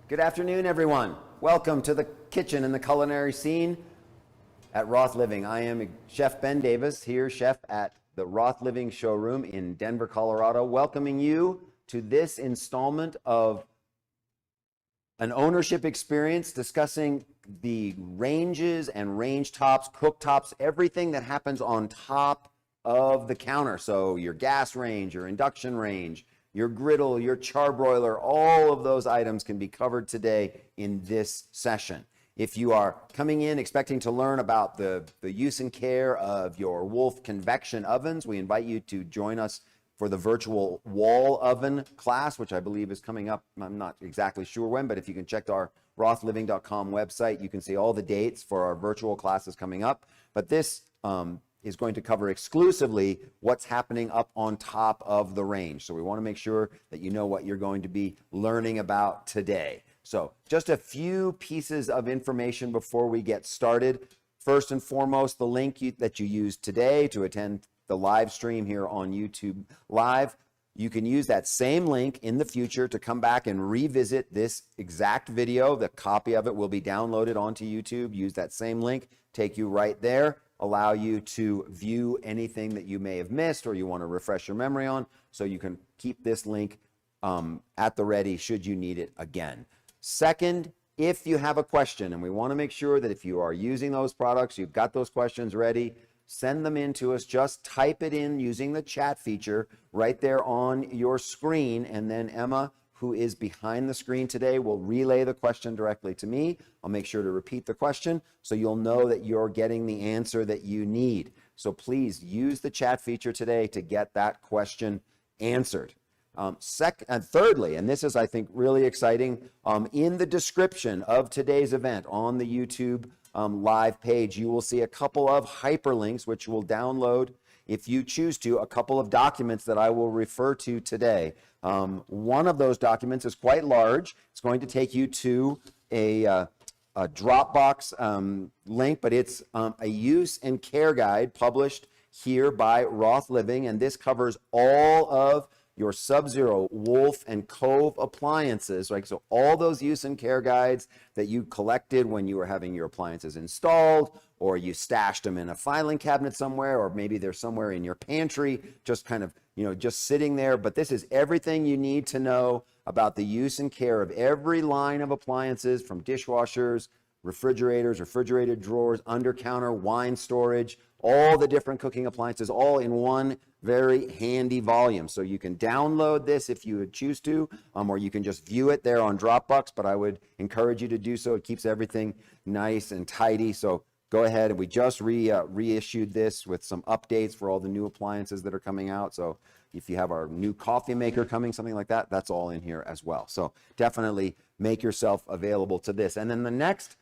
Good afternoon, everyone. Welcome to the kitchen and the culinary scene at Roth Living. I am Chef Ben Davis, here, chef at the Roth Living showroom in Denver, Colorado, welcoming you to this installment of an ownership experience discussing the ranges and range tops, cooktops, everything that happens on top of the counter. So your gas range, your induction range, your griddle, your charbroiler, all of those items can be covered today in this session. If you are coming in expecting to learn about the use and care of your Wolf convection ovens, we invite you to join us for the virtual wall oven class, which I believe is coming up. I'm not exactly sure when, but if you can check our rothliving.com website, you can see all the dates for our virtual classes coming up. But this is going to cover exclusively what's happening up on top of the range. So we want to make sure that you know what you're going to be learning about today. So just a few pieces of information before we get started. First and foremost, the link that you used today to attend the live stream here on YouTube Live, you can use that same link in the future to come back and revisit this exact video. The copy of it will be downloaded onto YouTube. Use that same link, take you right there, allow you to view anything that you may have missed or you want to refresh your memory on, so you can keep this link at the ready should you need it again. Second, if you have a question, and we want to make sure that if you are using those products, you've got those questions ready, send them in to us. Just type it in using the chat feature right there on your screen, and then Emma, who is behind the screen today, will relay the question directly to me. I'll make sure to repeat the question so you'll know that you're getting the answer that you need. So please use the chat feature today to get that question answered. Thirdly, and this is, I think, really exciting, in the description of today's event on the YouTube live page, you will see a couple of hyperlinks which will download, if you choose to, a couple of documents that I will refer to today. One of those documents is quite large. It's going to take you to a Dropbox link, but it's a use and care guide published here by Roth Living, and this covers all of your Sub-Zero, Wolf, and Cove appliances, right? So all those use and care guides that you collected when you were having your appliances installed, or you stashed them in a filing cabinet somewhere, or maybe they're somewhere in your pantry, just kind of, just sitting there. But this is everything you need to know about the use and care of every line of appliances, from dishwashers, refrigerators, refrigerated drawers, under counter, wine storage, all the different cooking appliances, all in one very handy volume. So you can download this if you would choose to, or you can just view it there on Dropbox, but I would encourage you to do so. It keeps everything nice and tidy. So go ahead, and we just reissued this with some updates for all the new appliances that are coming out. So if you have our new coffee maker coming, something like that, that's all in here as well. So definitely make yourself available to this. And then the next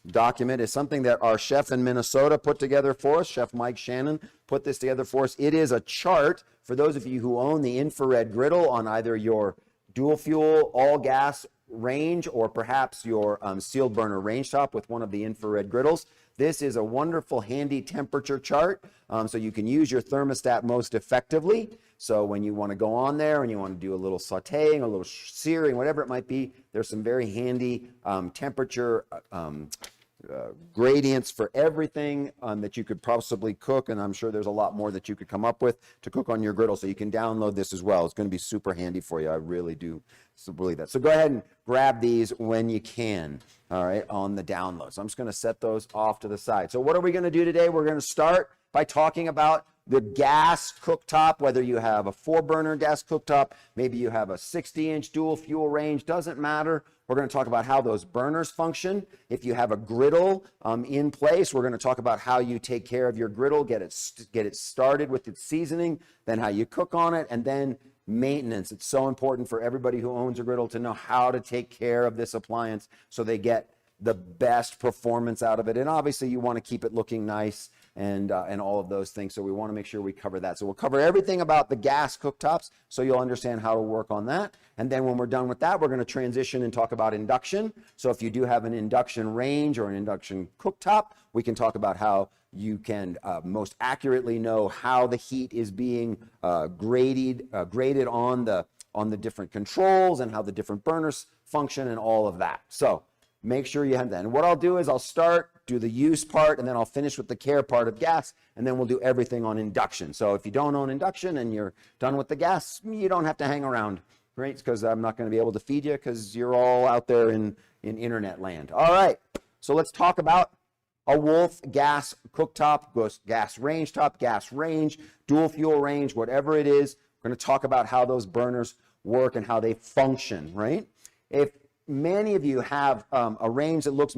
document is something that our chef in Minnesota put together for us. Chef Mike Shannon put this together for us. It is a chart for those of you who own the infrared griddle on either your dual fuel, all gas range, or perhaps your sealed burner range top with one of the infrared griddles. This is a wonderful, handy temperature chart, so you can use your thermostat most effectively. So when you want to go on there and you want to do a little sauteing, a little searing, whatever it might be, there's some very handy temperature gradients for everything that you could possibly cook, and I'm sure there's a lot more that you could come up with to cook on your griddle, so you can download this as well. It's going to be super handy for you. I really do believe that. So go ahead and grab these when you can, all right, on the download. So I'm just going to set those off to the side. So what are we going to do today? We're going to start by talking about the gas cooktop, whether you have a 4-burner gas cooktop, maybe you have a 60-inch dual fuel range, doesn't matter. We're going to talk about how those burners function. If you have a griddle in place, we're going to talk about how you take care of your griddle, get it started with its seasoning, then how you cook on it, and then maintenance. It's so important for everybody who owns a griddle to know how to take care of this appliance so they get the best performance out of it. And obviously you want to keep it looking nice and all of those things. So we want to make sure we cover that. So we'll cover everything about the gas cooktops so you'll understand how to work on that. And then when we're done with that, we're going to transition and talk about induction. So if you do have an induction range or an induction cooktop, we can talk about how you can most accurately know how the heat is being graded on the different controls and how the different burners function, and all of that. So make sure you have that. And what I'll do is I'll start, do the use part, and then I'll finish with the care part of gas, and then we'll do everything on induction. So if you don't own induction and you're done with the gas, you don't have to hang around, right? Because I'm not going to be able to feed you because you're all out there in internet land. All right, so let's talk about a Wolf gas cooktop, gas range top, gas range, dual fuel range, whatever it is. We're going to talk about how those burners work and how they function, right? If many of you have a range that looks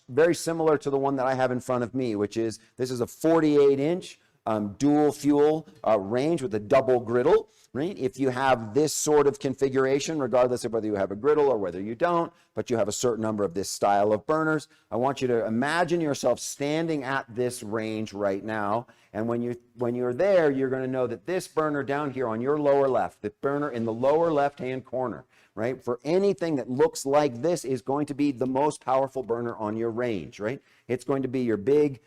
very similar to the one that I have in front of me, which is, this is a 48-inch dual fuel range with a double griddle, right? If you have this sort of configuration, regardless of whether you have a griddle or whether you don't, but you have a certain number of this style of burners, I want you to imagine yourself standing at this range right now. And when you're there, you're going to know that this burner down here on your lower left, the burner in the lower left-hand corner, right, for anything that looks like this is going to be the most powerful burner on your range, right? It's going to be your big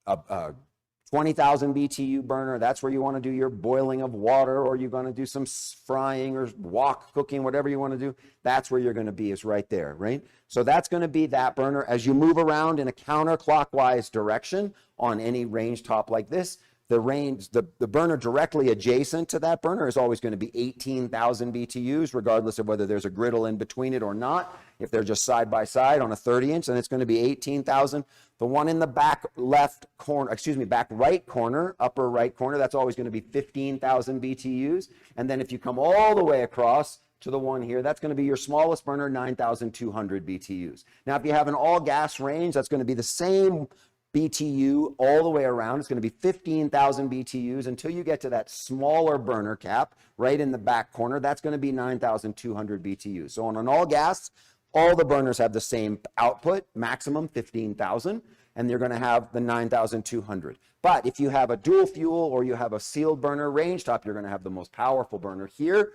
20,000 BTU burner. That's where you want to do your boiling of water, or you're going to do some frying or wok cooking, whatever you want to do. That's where you're going to be, is right there, right? So that's going to be that burner. As you move around in a counterclockwise direction on any range top like this, the burner directly adjacent to that burner is always going to be 18,000 BTUs, regardless of whether there's a griddle in between it or not. If they're just side by side on a 30-inch, then it's going to be 18,000. The one in the back left corner, back right corner, upper right corner, that's always going to be 15,000 BTUs. And then if you come all the way across to the one here, that's going to be your smallest burner, 9,200 BTUs. Now, if you have an all-gas range, that's going to be the same BTU all the way around. It's going to be 15,000 BTUs until you get to that smaller burner cap right in the back corner. That's going to be 9,200 BTUs. So on an all gas, all the burners have the same output, maximum 15,000, and you're going to have the 9,200. But if you have a dual fuel or you have a sealed burner range top, you're going to have the most powerful burner here.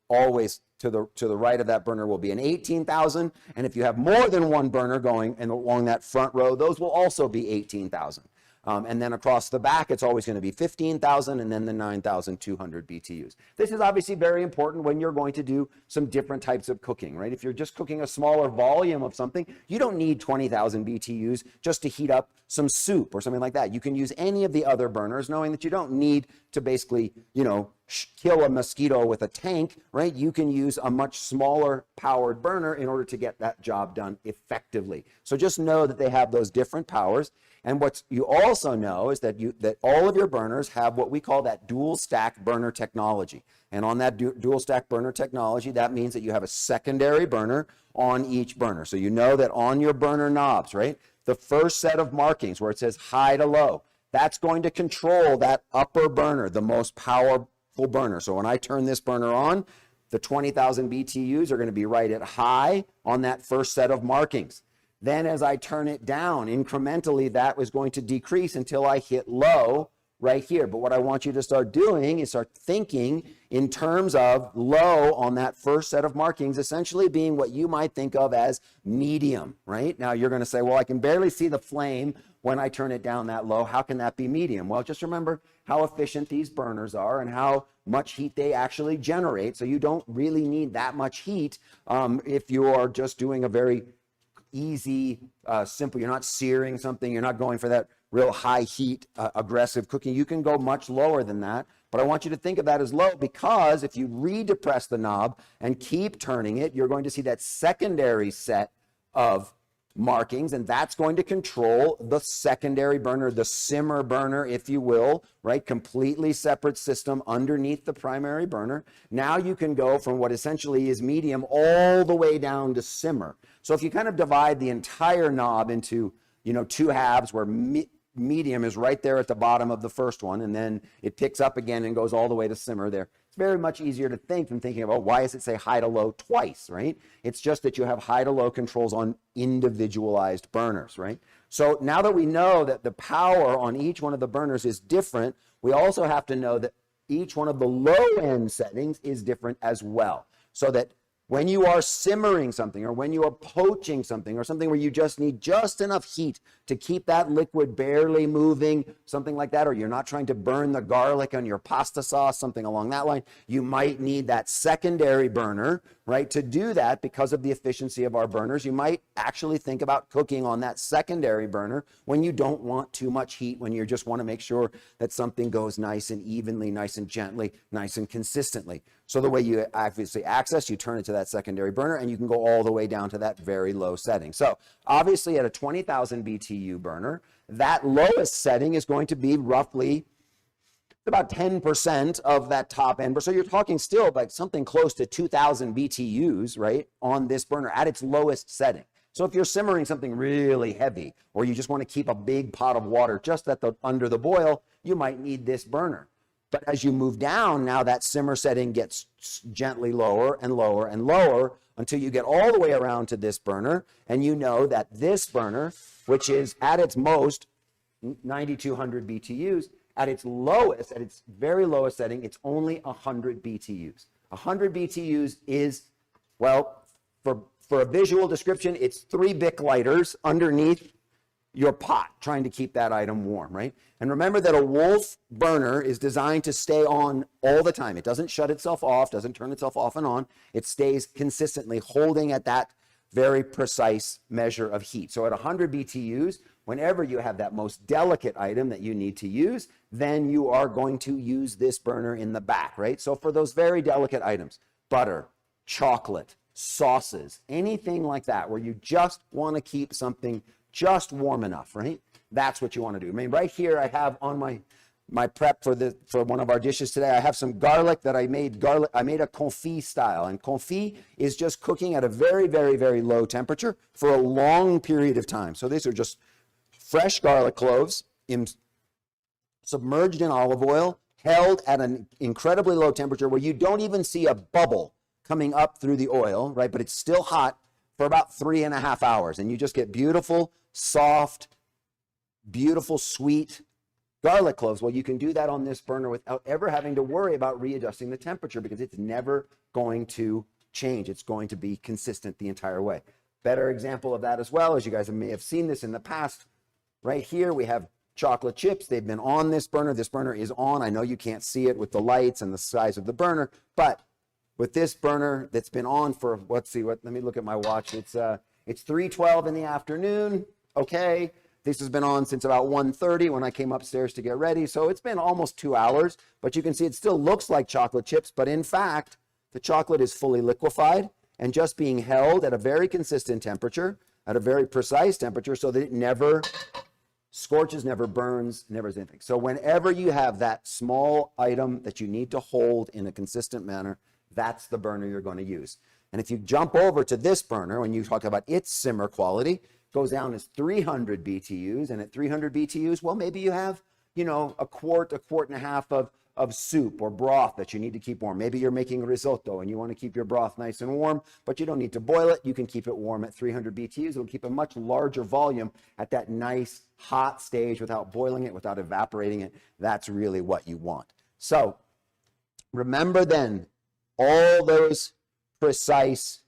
Always to the right of that burner will be an 18,000, and if you have more than one burner going and along that front row, those will also be 18,000. And then across the back, it's always going to be 15,000 and then the 9,200 BTUs. This is obviously very important when you're going to do some different types of cooking, right? If you're just cooking a smaller volume of something, you don't need 20,000 BTUs just to heat up some soup or something like that. You can use any of the other burners, knowing that you don't need to basically, kill a mosquito with a tank, right? You can use a much smaller powered burner in order to get that job done effectively. So just know that they have those different powers. And what you also know is that all of your burners have what we call that dual stack burner technology. And on that dual stack burner technology, that means that you have a secondary burner on each burner. So you know that on your burner knobs, right, the first set of markings where it says high to low, that's going to control that upper burner, the most powerful burner. So when I turn this burner on, the 20,000 BTUs are going to be right at high on that first set of markings. Then as I turn it down incrementally, that is going to decrease until I hit low right here. But what I want you to start doing is start thinking in terms of low on that first set of markings, essentially being what you might think of as medium, right? Now you're going to say, well, I can barely see the flame when I turn it down that low. How can that be medium? Well, just remember how efficient these burners are and how much heat they actually generate. So you don't really need that much heat if you are just doing a very easy, simple, you're not searing something, you're not going for that real high heat, aggressive cooking. You can go much lower than that, but I want you to think of that as low, because if you redepress the knob and keep turning it, you're going to see that secondary set of markings, and that's going to control the secondary burner, the simmer burner, if you will, right? Completely separate system underneath the primary burner. Now you can go from what essentially is medium all the way down to simmer. So if you kind of divide the entire knob into, two halves where medium is right there at the bottom of the first one, and then it picks up again and goes all the way to simmer there. It's very much easier to think than thinking about why does it say high to low twice, right? It's just that you have high to low controls on individualized burners, right? So now that we know that the power on each one of the burners is different, we also have to know that each one of the low end settings is different as well. So that When you are simmering something, or when you are poaching something, or something where you just need just enough heat to keep that liquid barely moving, something like that, or you're not trying to burn the garlic on your pasta sauce, something along that line, you might need that secondary burner, right? To do that, because of the efficiency of our burners, you might actually think about cooking on that secondary burner when you don't want too much heat, when you just want to make sure that something goes nice and evenly, nice and gently, nice and consistently. So the way you obviously access, you turn it to that secondary burner, and you can go all the way down to that very low setting. So obviously at a 20,000 BTU burner, that lowest setting is going to be roughly about 10% of that top end. So you're talking still like something close to 2,000 BTUs, right, on this burner at its lowest setting. So if you're simmering something really heavy, or you just want to keep a big pot of water just under the boil, you might need this burner. But as you move down, now that simmer setting gets gently lower and lower and lower until you get all the way around to this burner. And you know that this burner, which is at its most 9,200 BTUs, at its lowest, at its very lowest setting, it's only 100 BTUs. 100 BTUs is, well, for a visual description, it's 3 Bic lighters underneath your pot, trying to keep that item warm, right? And remember that a Wolf burner is designed to stay on all the time. It doesn't shut itself off, doesn't turn itself off and on. It stays consistently holding at that very precise measure of heat. So at 100 BTUs, whenever you have that most delicate item that you need to use, then you are going to use this burner in the back, right? So for those very delicate items, butter, chocolate, sauces, anything like that, where you just want to keep something just warm enough, right? That's what you want to do. I mean, right here I have on my prep for one of our dishes today, I have some garlic that I made a confit style, and confit is just cooking at a very, very, very low temperature for a long period of time. So these are just fresh garlic cloves submerged in olive oil, held at an incredibly low temperature where you don't even see a bubble coming up through the oil, right? But it's still hot for about 3.5 hours, and you just get beautiful, soft, beautiful, sweet garlic cloves. Well, you can do that on this burner without ever having to worry about readjusting the temperature, because it's never going to change. It's going to be consistent the entire way. Better example of that as well, as you guys may have seen this in the past. Right here we have chocolate chips. They've been on this burner. This burner is on. I know you can't see it with the lights and the size of the burner, but with this burner that's been on for, let me look at my watch. It's 3:12 in the afternoon. Okay. This has been on since about 1:30 when I came upstairs to get ready. So it's been almost 2 hours, but you can see it still looks like chocolate chips, but in fact, the chocolate is fully liquefied and just being held at a very consistent temperature, at a very precise temperature, so that it never scorches, never burns, never does anything. So whenever you have that small item that you need to hold in a consistent manner, that's the burner you're going to use. And if you jump over to this burner, when you talk about its simmer quality, goes down as 300 BTUs. And at 300 BTUs, well, maybe you have, a quart and a half of soup or broth that you need to keep warm. Maybe you're making risotto and you want to keep your broth nice and warm, but you don't need to boil it. You can keep it warm at 300 BTUs. It'll keep a much larger volume at that nice hot stage without boiling it, without evaporating it. That's really what you want. So remember then, all those precise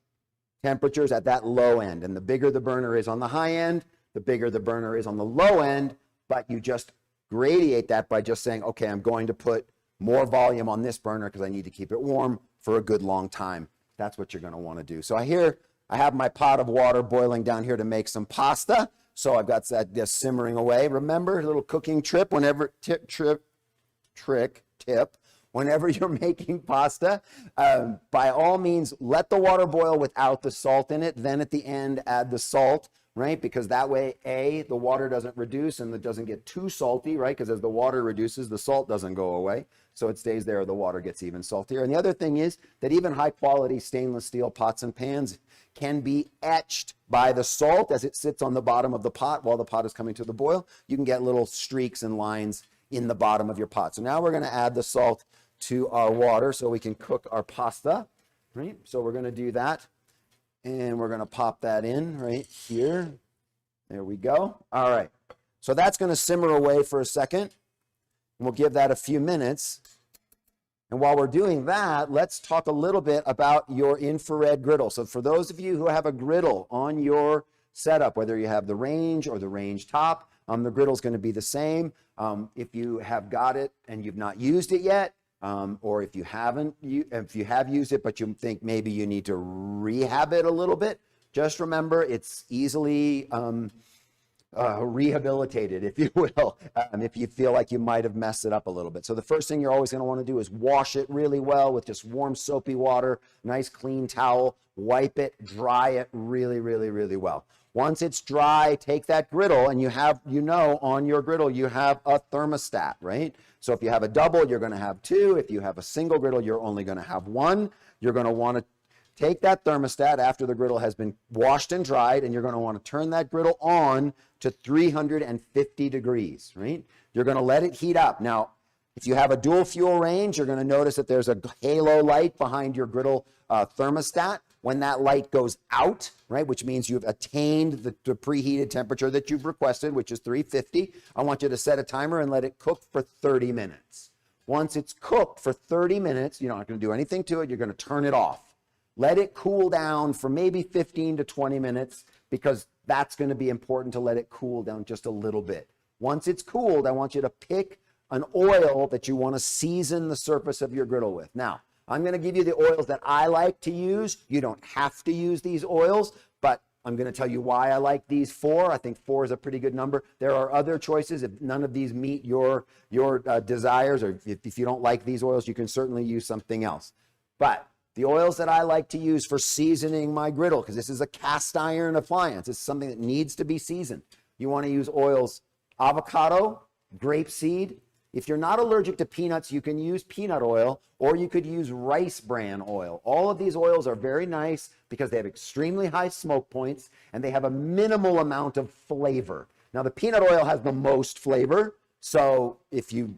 temperatures at that low end. And the bigger the burner is on the high end, the bigger the burner is on the low end, but you just gradiate that by just saying, okay, I'm going to put more volume on this burner because I need to keep it warm for a good long time. That's what you're going to want to do. So I have my pot of water boiling down here to make some pasta. So I've got that just simmering away. Remember, a little cooking tip, whenever you're making pasta, by all means, let the water boil without the salt in it. Then at the end, add the salt, right? Because that way, the water doesn't reduce and it doesn't get too salty, right? Because as the water reduces, the salt doesn't go away. So it stays there, the water gets even saltier. And the other thing is that even high quality stainless steel pots and pans can be etched by the salt as it sits on the bottom of the pot while the pot is coming to the boil. You can get little streaks and lines in the bottom of your pot. So now we're going to add the salt to our water so we can cook our pasta, right? So we're going to do that, and we're going to pop that in right here. There we go. All right. So that's going to simmer away for a second, and we'll give that a few minutes. And while we're doing that, let's talk a little bit about your infrared griddle. So for those of you who have a griddle on your setup, whether you have the range or the range top, the griddle is going to be the same. If you have got it and you've not used it yet, or if you have used it but you think maybe you need to rehab it a little bit, just remember it's easily rehabilitated, if you will, if you feel like you might have messed it up a little bit. So the first thing you're always going to want to do is wash it really well with just warm soapy water, nice clean towel, wipe it, dry it really, really, really well. Once it's dry, take that griddle, and you have, on your griddle, you have a thermostat, right? So if you have a double, you're going to have two. If you have a single griddle, you're only going to have one. You're going to want to take that thermostat after the griddle has been washed and dried, and you're going to want to turn that griddle on to 350 degrees, right? You're going to let it heat up. Now, if you have a dual fuel range, you're going to notice that there's a halo light behind your griddle thermostat. When that light goes out, right, which means you've attained the preheated temperature that you've requested, which is 350, I want you to set a timer and let it cook for 30 minutes. Once it's cooked for 30 minutes, you're not going to do anything to it. You're going to turn it off. Let it cool down for maybe 15 to 20 minutes because that's going to be important to let it cool down just a little bit. Once it's cooled, I want you to pick an oil that you want to season the surface of your griddle with. Now, I'm going to give you the oils that I like to use. You don't have to use these oils, but I'm going to tell you why I like these 4. I think 4 is a pretty good number. There are other choices. If none of these meet your desires, or if you don't like these oils, you can certainly use something else. But the oils that I like to use for seasoning my griddle, because this is a cast iron appliance, it's something that needs to be seasoned. You want to use oils avocado, grapeseed. If you're not allergic to peanuts, you can use peanut oil, or you could use rice bran oil. All of these oils are very nice because they have extremely high smoke points and they have a minimal amount of flavor. Now, the peanut oil has the most flavor. So if you're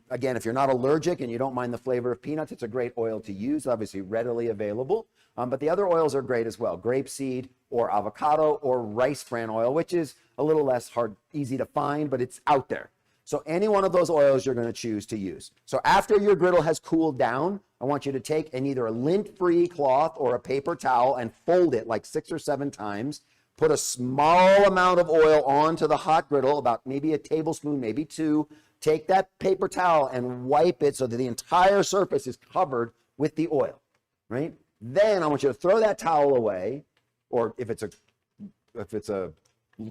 not allergic and you don't mind the flavor of peanuts, it's a great oil to use, obviously readily available. But the other oils are great as well. Grapeseed or avocado or rice bran oil, which is a little less easy to find, but it's out there. So any one of those oils you're going to choose to use. So after your griddle has cooled down, I want you to take either a lint-free cloth or a paper towel and fold it like 6 or 7 times. Put a small amount of oil onto the hot griddle, about maybe a tablespoon, maybe 2. Take that paper towel and wipe it so that the entire surface is covered with the oil, right? Then I want you to throw that towel away, or if it's a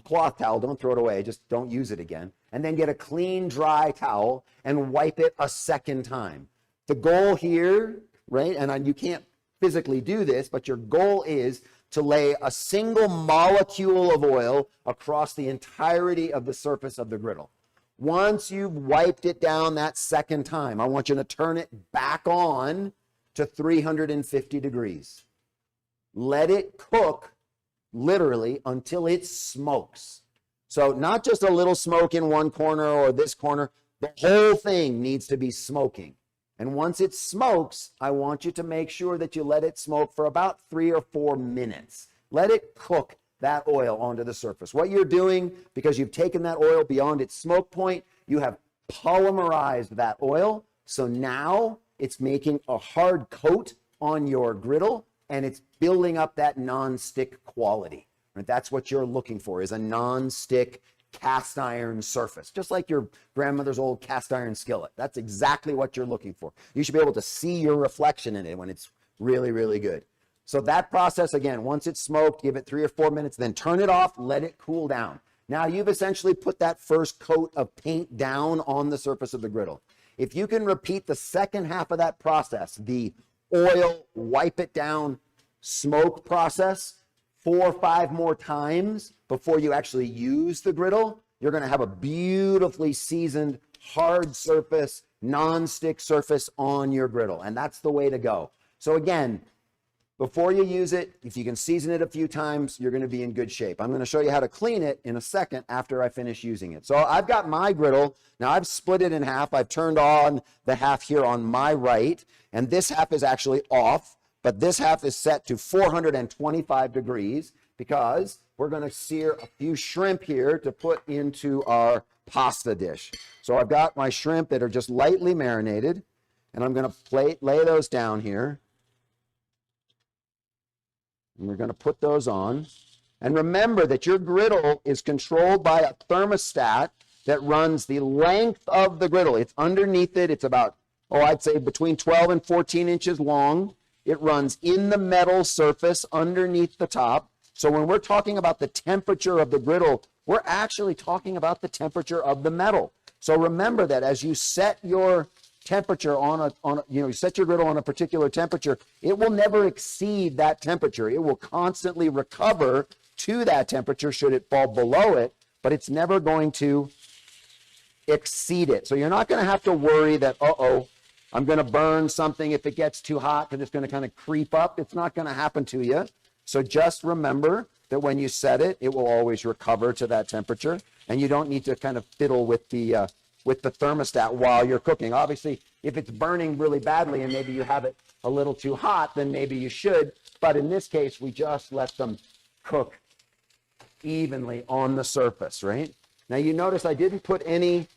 cloth towel, don't throw it away, just don't use it again. And then get a clean, dry towel and wipe it a second time. The goal here, right, and you can't physically do this, but your goal is to lay a single molecule of oil across the entirety of the surface of the griddle. Once you've wiped it down that second time, I want you to turn it back on to 350 degrees. Let it cook literally until it smokes. So not just a little smoke in one corner or this corner, the whole thing needs to be smoking. And once it smokes, I want you to make sure that you let it smoke for about 3 or 4 minutes. Let it cook that oil onto the surface. What you're doing, because you've taken that oil beyond its smoke point, you have polymerized that oil. So now it's making a hard coat on your griddle and it's building up that non-stick quality. Right? That's what you're looking for, is a non-stick cast iron surface, just like your grandmother's old cast iron skillet. That's exactly what you're looking for. You should be able to see your reflection in it when it's really, really good. So that process, again, once it's smoked, give it 3 or 4 minutes, then turn it off, let it cool down. Now you've essentially put that first coat of paint down on the surface of the griddle. If you can repeat the second half of that process, the oil, wipe it down, smoke process, 4 or 5 more times before you actually use the griddle, you're going to have a beautifully seasoned, hard surface, non-stick surface on your griddle. And that's the way to go. So again, before you use it, if you can season it a few times, you're going to be in good shape. I'm going to show you how to clean it in a second after I finish using it. So I've got my griddle. Now I've split it in half. I've turned on the half here on my right, and this half is actually off, but this half is set to 425 degrees because we're going to sear a few shrimp here to put into our pasta dish. So I've got my shrimp that are just lightly marinated. And I'm going to lay those down here. And we're going to put those on. And remember that your griddle is controlled by a thermostat that runs the length of the griddle. It's underneath it. It's about, I'd say between 12 and 14 inches long. It runs in the metal surface underneath the top. So when we're talking about the temperature of the griddle, we're actually talking about the temperature of the metal. So remember that as you set your temperature you set your griddle on a particular temperature, it will never exceed that temperature. It will constantly recover to that temperature should it fall below it, but it's never going to exceed it. So you're not going to have to worry that, I'm going to burn something if it gets too hot because it's going to kind of creep up. It's not going to happen to you. So just remember that when you set it, it will always recover to that temperature, and you don't need to kind of fiddle with the thermostat while you're cooking. Obviously, if it's burning really badly and maybe you have it a little too hot, then maybe you should. But in this case, we just let them cook evenly on the surface, right? Now you notice I didn't put any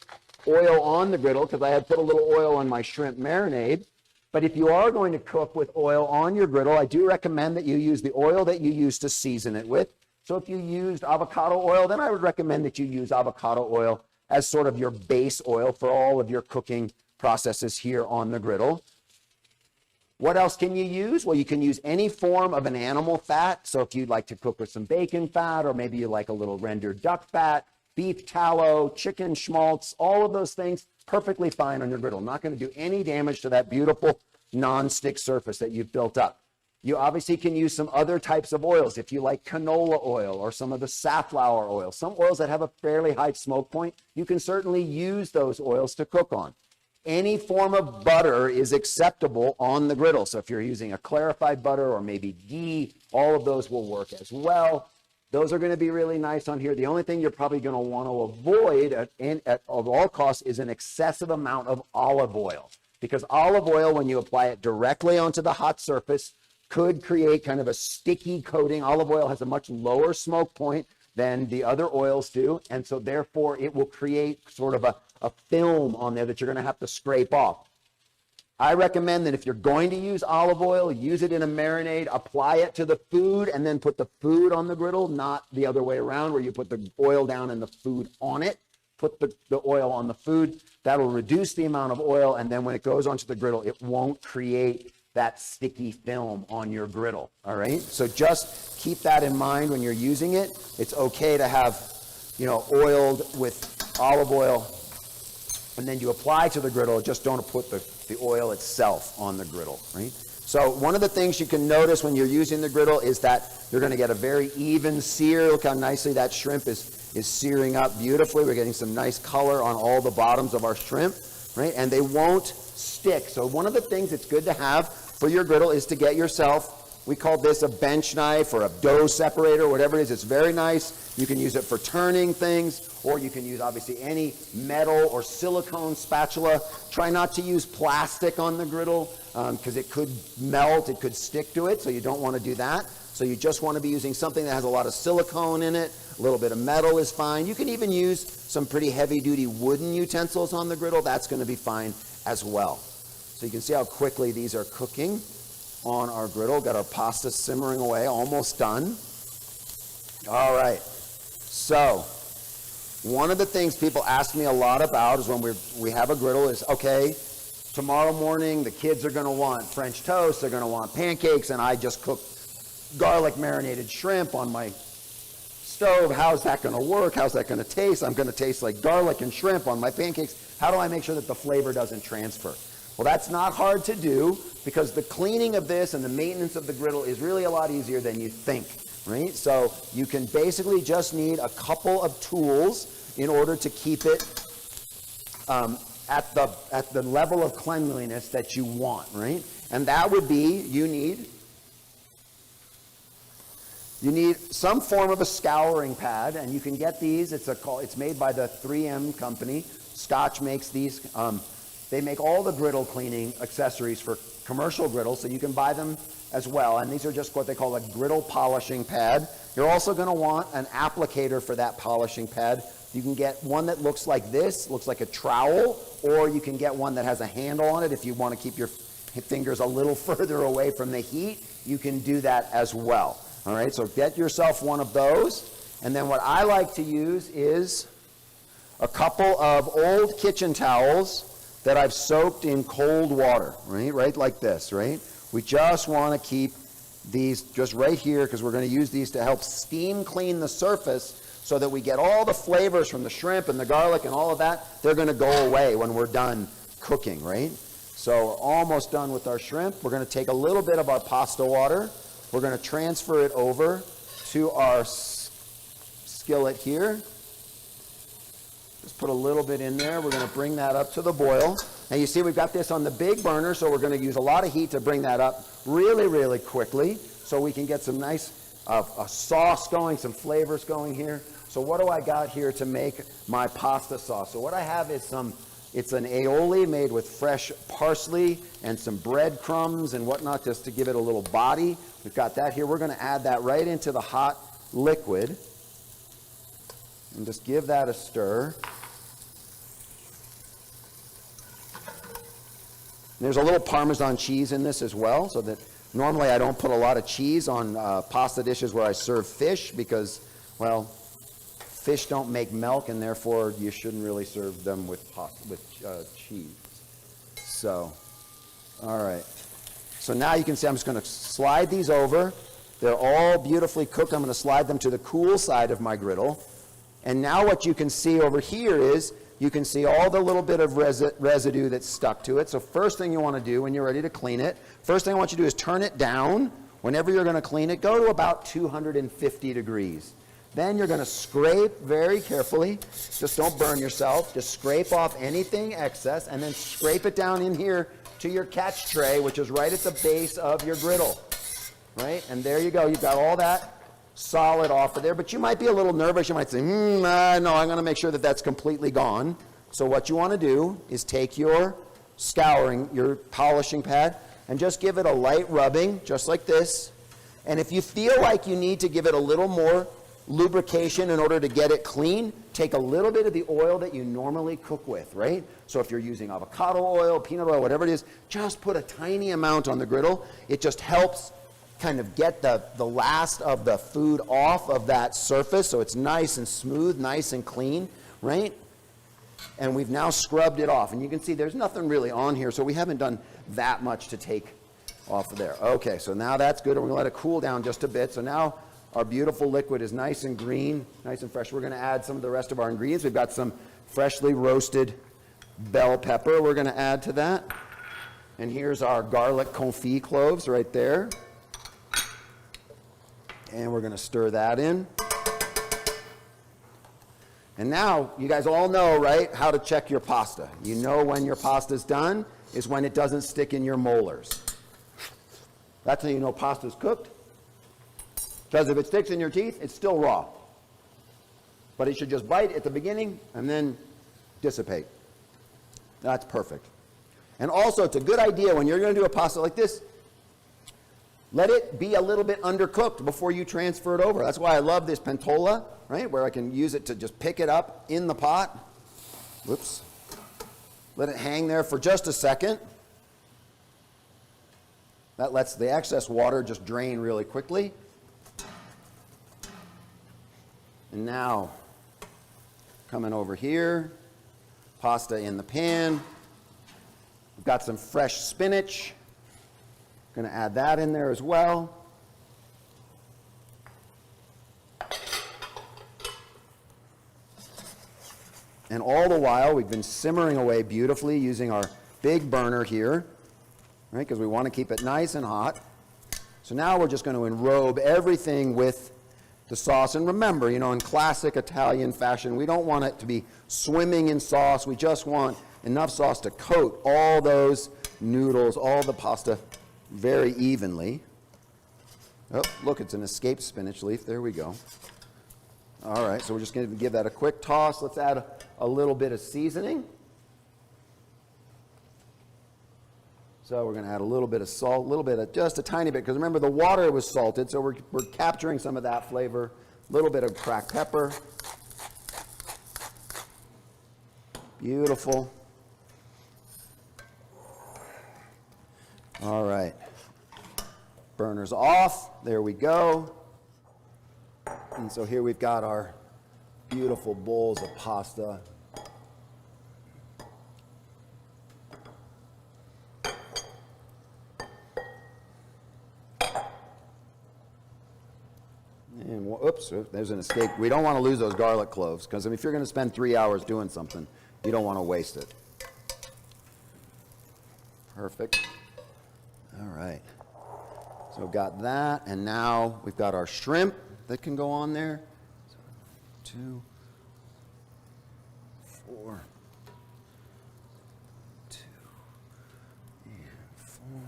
oil on the griddle because I had put a little oil on my shrimp marinade. But if you are going to cook with oil on your griddle, I do recommend that you use the oil that you use to season it with. So if you used avocado oil, then I would recommend that you use avocado oil as sort of your base oil for all of your cooking processes here on the griddle. What else can you use? Well, you can use any form of an animal fat. So if you'd like to cook with some bacon fat, or maybe you like a little rendered duck fat, beef tallow, chicken schmaltz, all of those things, perfectly fine on your griddle. Not going to do any damage to that beautiful non-stick surface that you've built up. You obviously can use some other types of oils if you like canola oil or some of the safflower oil. Some oils that have a fairly high smoke point, you can certainly use those oils to cook on. Any form of butter is acceptable on the griddle. So if you're using a clarified butter or maybe ghee, all of those will work as well. Those are going to be really nice on here. The only thing you're probably going to want to avoid at all costs is an excessive amount of olive oil, because olive oil, when you apply it directly onto the hot surface, could create kind of a sticky coating. Olive oil has a much lower smoke point than the other oils do, and so therefore it will create sort of a film on there that you're going to have to scrape off. I recommend that if you're going to use olive oil, use it in a marinade, apply it to the food, and then put the food on the griddle, not the other way around where you put the oil down and the food on it. Put the oil on the food. That'll reduce the amount of oil, and then when it goes onto the griddle, it won't create that sticky film on your griddle, all right? So just keep that in mind when you're using it. It's okay to have, oiled with olive oil, and then you apply to the griddle. Just don't put the oil itself on the griddle, right? So one of the things you can notice when you're using the griddle is that you're going to get a very even sear. Look how nicely that shrimp is searing up beautifully. We're getting some nice color on all the bottoms of our shrimp, right? And they won't stick. So one of the things it's good to have for your griddle is to get yourself, we call this a bench knife or a dough separator, whatever it is. It's very nice. You can use it for turning things, or you can use obviously any metal or silicone spatula. Try not to use plastic on the griddle because it could melt, it could stick to it, so you don't want to do that. So you just want to be using something that has a lot of silicone in it. A little bit of metal is fine. You can even use some pretty heavy-duty wooden utensils on the griddle. That's going to be fine as well. So you can see how quickly these are cooking on our griddle. Got our pasta simmering away, almost done. All right. So one of the things people ask me a lot about is when we have a griddle is, okay, tomorrow morning the kids are going to want French toast, they're going to want pancakes, and I just cooked garlic marinated shrimp on my stove. How's that going to work? How's that going to taste? I'm going to taste like garlic and shrimp on my pancakes. How do I make sure that the flavor doesn't transfer? Well, that's not hard to do because the cleaning of this and the maintenance of the griddle is really a lot easier than you think, right? So you can basically just need a couple of tools in order to keep it at the level of cleanliness that you want, right? And that would be you need some form of a scouring pad, and you can get these. It's made by the 3M company. Scotch makes these. They make all the griddle cleaning accessories for commercial griddles, so you can buy them as well. And these are just what they call a griddle polishing pad. You're also going to want an applicator for that polishing pad. You can get one that looks like this, looks like a trowel, or you can get one that has a handle on it. If you want to keep your fingers a little further away from the heat, you can do that as well. All right, so get yourself one of those. And then what I like to use is a couple of old kitchen towels that I've soaked in cold water, right like this, right? We just want to keep these just right here because we're going to use these to help steam clean the surface so that we get all the flavors from the shrimp and the garlic and all of that. They're going to go away when we're done cooking, right? So we're almost done with our shrimp. We're going to take a little bit of our pasta water. We're going to transfer it over to our skillet here. Just put a little bit in there. We're going to bring that up to the boil. Now you see we've got this on the big burner, so we're going to use a lot of heat to bring that up really, really quickly so we can get some nice a sauce going, some flavors going here. So what do I got here to make my pasta sauce? So what I have is it's an aioli made with fresh parsley and some breadcrumbs and whatnot just to give it a little body. We've got that here. We're going to add that right into the hot liquid and just give that a stir. There's a little Parmesan cheese in this as well, so that normally I don't put a lot of cheese on pasta dishes where I serve fish because, well, fish don't make milk, and therefore you shouldn't really serve them with cheese. So, all right. So now you can see I'm just going to slide these over. They're all beautifully cooked. I'm going to slide them to the cool side of my griddle. And now what you can see over here is you can see all the little bit of residue that's stuck to it. So first thing you want to do when you're ready to clean it, first thing I want you to do is turn it down. Whenever you're going to clean it, go to about 250 degrees. Then you're going to scrape very carefully. Just don't burn yourself. Just scrape off anything excess and then scrape it down in here to your catch tray, which is right at the base of your griddle. Right? And there you go. You've got all that solid off of there, but you might be a little nervous. You might say, no, I'm going to make sure that that's completely gone. So what you want to do is take your scouring, your polishing pad, and just give it a light rubbing, just like this. And if you feel like you need to give it a little more lubrication in order to get it clean, take a little bit of the oil that you normally cook with, right? So if you're using avocado oil, peanut oil, whatever it is, just put a tiny amount on the griddle. It just helps kind of get the last of the food off of that surface so it's nice and smooth, nice and clean, right? And we've now scrubbed it off. And you can see there's nothing really on here, so we haven't done that much to take off of there. Okay, so now that's good. We're going to let it cool down just a bit. So now our beautiful liquid is nice and green, nice and fresh. We're going to add some of the rest of our ingredients. We've got some freshly roasted bell pepper we're going to add to that. And here's our garlic confit cloves right there. And we're going to stir that in. And now, you guys all know, right, how to check your pasta. You know when your pasta's done is when it doesn't stick in your molars. That's how you know pasta's cooked. Because if it sticks in your teeth, it's still raw. But it should just bite at the beginning and then dissipate. That's perfect. And also, it's a good idea when you're going to do a pasta like this, let it be a little bit undercooked before you transfer it over. That's why I love this pentola, right, where I can use it to just pick it up in the pot. Whoops. Let it hang there for just a second. That lets the excess water just drain really quickly. And now, coming over here, pasta in the pan. We've got some fresh spinach. Going to add that in there as well. And all the while, we've been simmering away beautifully using our big burner here, right? Because we want to keep it nice and hot. So now we're just going to enrobe everything with the sauce. And remember, you know, in classic Italian fashion, we don't want it to be swimming in sauce. We just want enough sauce to coat all those noodles, all the pasta very evenly. Oh, look, it's an escaped spinach leaf. There we go. All right, so we're just going to give that a quick toss. Let's add a little bit of seasoning. So we're going to add a little bit of salt, a little bit of, just a tiny bit, because remember the water was salted, so we're capturing some of that flavor. A little bit of cracked pepper. Beautiful. All right. Burner's off. There we go. And so here we've got our beautiful bowls of pasta. And oops, there's an escape. We don't want to lose those garlic cloves because if you're going to spend 3 hours doing something, you don't want to waste it. Perfect. All right. So we've got that, and now we've got our shrimp that can go on there. So 2, 4, 2, and 4.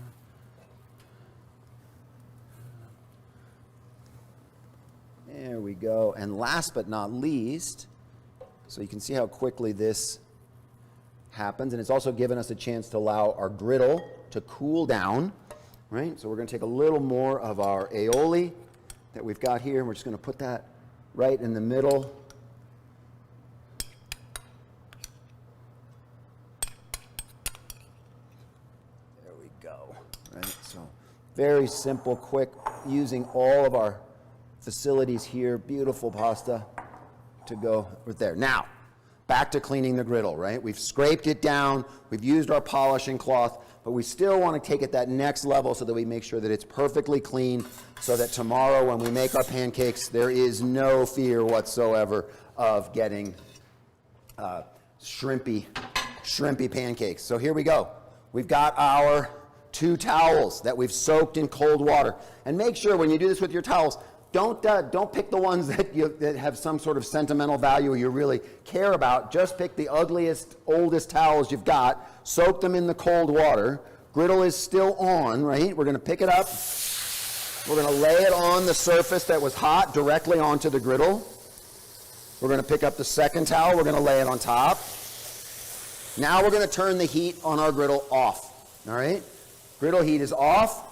There we go. And last but not least, so you can see how quickly this happens, and it's also given us a chance to allow our griddle to cool down, right? So we're going to take a little more of our aioli that we've got here, and we're just going to put that right in the middle. There we go, right? So very simple, quick, using all of our facilities here. Beautiful pasta to go right there. Now, back to cleaning the griddle, right? We've scraped it down, we've used our polishing cloth, but we still want to take it that next level so that we make sure that it's perfectly clean so that tomorrow when we make our pancakes, there is no fear whatsoever of getting shrimpy pancakes. So here we go. We've got our 2 towels that we've soaked in cold water. And make sure when you do this with your towels, don't pick the ones that have some sort of sentimental value you really care about. Just pick the ugliest, oldest towels you've got. Soak them in the cold water. Griddle is still on, right? We're going to pick it up. We're going to lay it on the surface that was hot directly onto the griddle. We're going to pick up the second towel. We're going to lay it on top. Now we're going to turn the heat on our griddle off, all right? Griddle heat is off.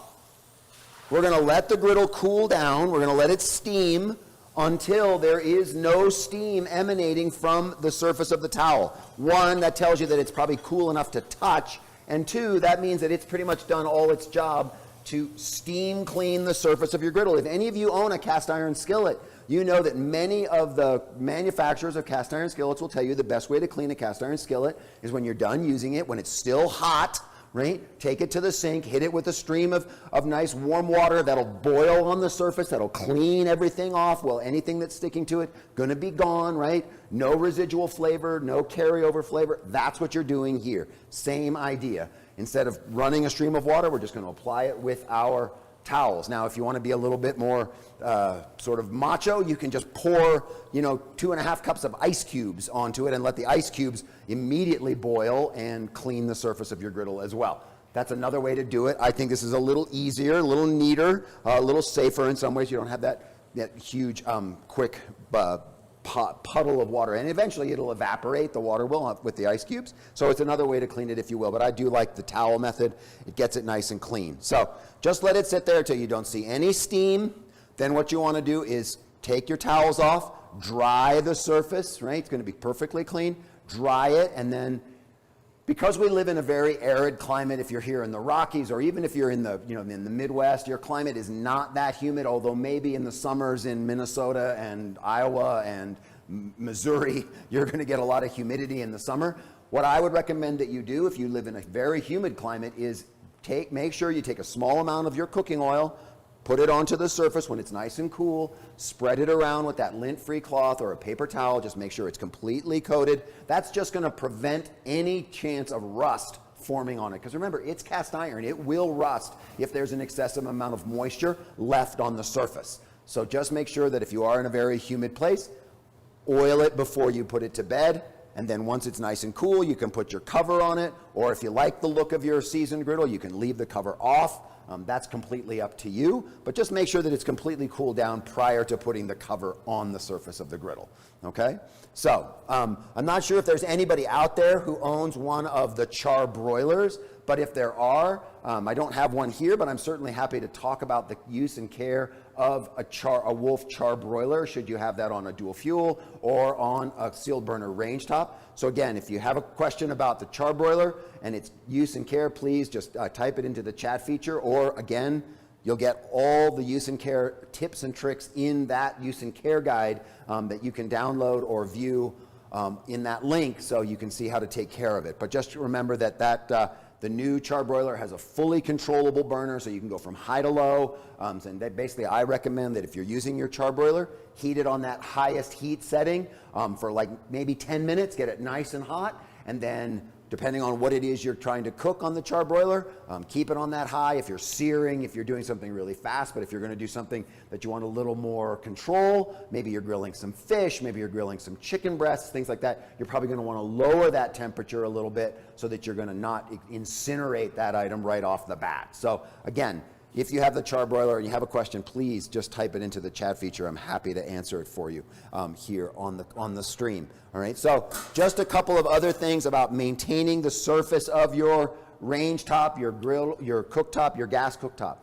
We're going to let the griddle cool down. We're going to let it steam until there is no steam emanating from the surface of the towel. 1, that tells you that it's probably cool enough to touch. And 2, that means that it's pretty much done all its job to steam clean the surface of your griddle. If any of you own a cast iron skillet, you know that many of the manufacturers of cast iron skillets will tell you the best way to clean a cast iron skillet is when you're done using it, when it's still hot, right? Take it to the sink, hit it with a stream of nice warm water that'll boil on the surface, that'll clean everything off. Well, anything that's sticking to it, gonna be gone, right? No residual flavor, no carryover flavor. That's what you're doing here. Same idea. Instead of running a stream of water, we're just gonna apply it with our towels. Now, if you want to be a little bit more sort of macho, you can just pour, 2.5 cups of ice cubes onto it and let the ice cubes immediately boil and clean the surface of your griddle as well. That's another way to do it. I think this is a little easier, a little neater, a little safer in some ways. You don't have that huge, quick puddle of water, and eventually it'll evaporate, the water will, with the ice cubes. So it's another way to clean it, if you will, but I do like the towel method. It gets it nice and clean. So just let it sit there until you don't see any steam. Then what you want to do is take your towels off, dry the surface, right? It's going to be perfectly clean. Dry it, and then because we live in a very arid climate, if you're here in the Rockies, or even if you're in the in the Midwest, your climate is not that humid, although maybe in the summers in Minnesota and Iowa and Missouri, you're going to get a lot of humidity in the summer. What I would recommend that you do if you live in a very humid climate is make sure you take a small amount of your cooking oil, put it onto the surface when it's nice and cool, spread it around with that lint-free cloth or a paper towel, just make sure it's completely coated. That's just going to prevent any chance of rust forming on it. Because remember, it's cast iron. It will rust if there's an excessive amount of moisture left on the surface. So just make sure that if you are in a very humid place, oil it before you put it to bed. And then once it's nice and cool, you can put your cover on it. Or if you like the look of your seasoned griddle, you can leave the cover off. That's completely up to you, but just make sure that it's completely cooled down prior to putting the cover on the surface of the griddle, okay? So, I'm not sure if there's anybody out there who owns one of the char broilers, But if there are, I don't have one here, but I'm certainly happy to talk about the use and care of a Wolf charbroiler, should you have that on a dual fuel or on a sealed burner range top. So again, if you have a question about the charbroiler and its use and care, please just type it into the chat feature, or again, you'll get all the use and care tips and tricks in that use and care guide that you can download or view in that link, so you can see how to take care of it. But just remember that the new charbroiler has a fully controllable burner, so you can go from high to low. And basically, I recommend that if you're using your charbroiler, heat it on that highest heat setting for like maybe 10 minutes, get it nice and hot, and then depending on what it is you're trying to cook on the charbroiler, keep it on that high. If you're searing, if you're doing something really fast, but if you're going to do something that you want a little more control, maybe you're grilling some fish, maybe you're grilling some chicken breasts, things like that, you're probably going to want to lower that temperature a little bit so that you're going to not incinerate that item right off the bat. So again, if you have the charbroiler and you have a question, please just type it into the chat feature. I'm happy to answer it for you here on the stream. All right, so just a couple of other things about maintaining the surface of your range top, your grill, your cooktop, your gas cooktop.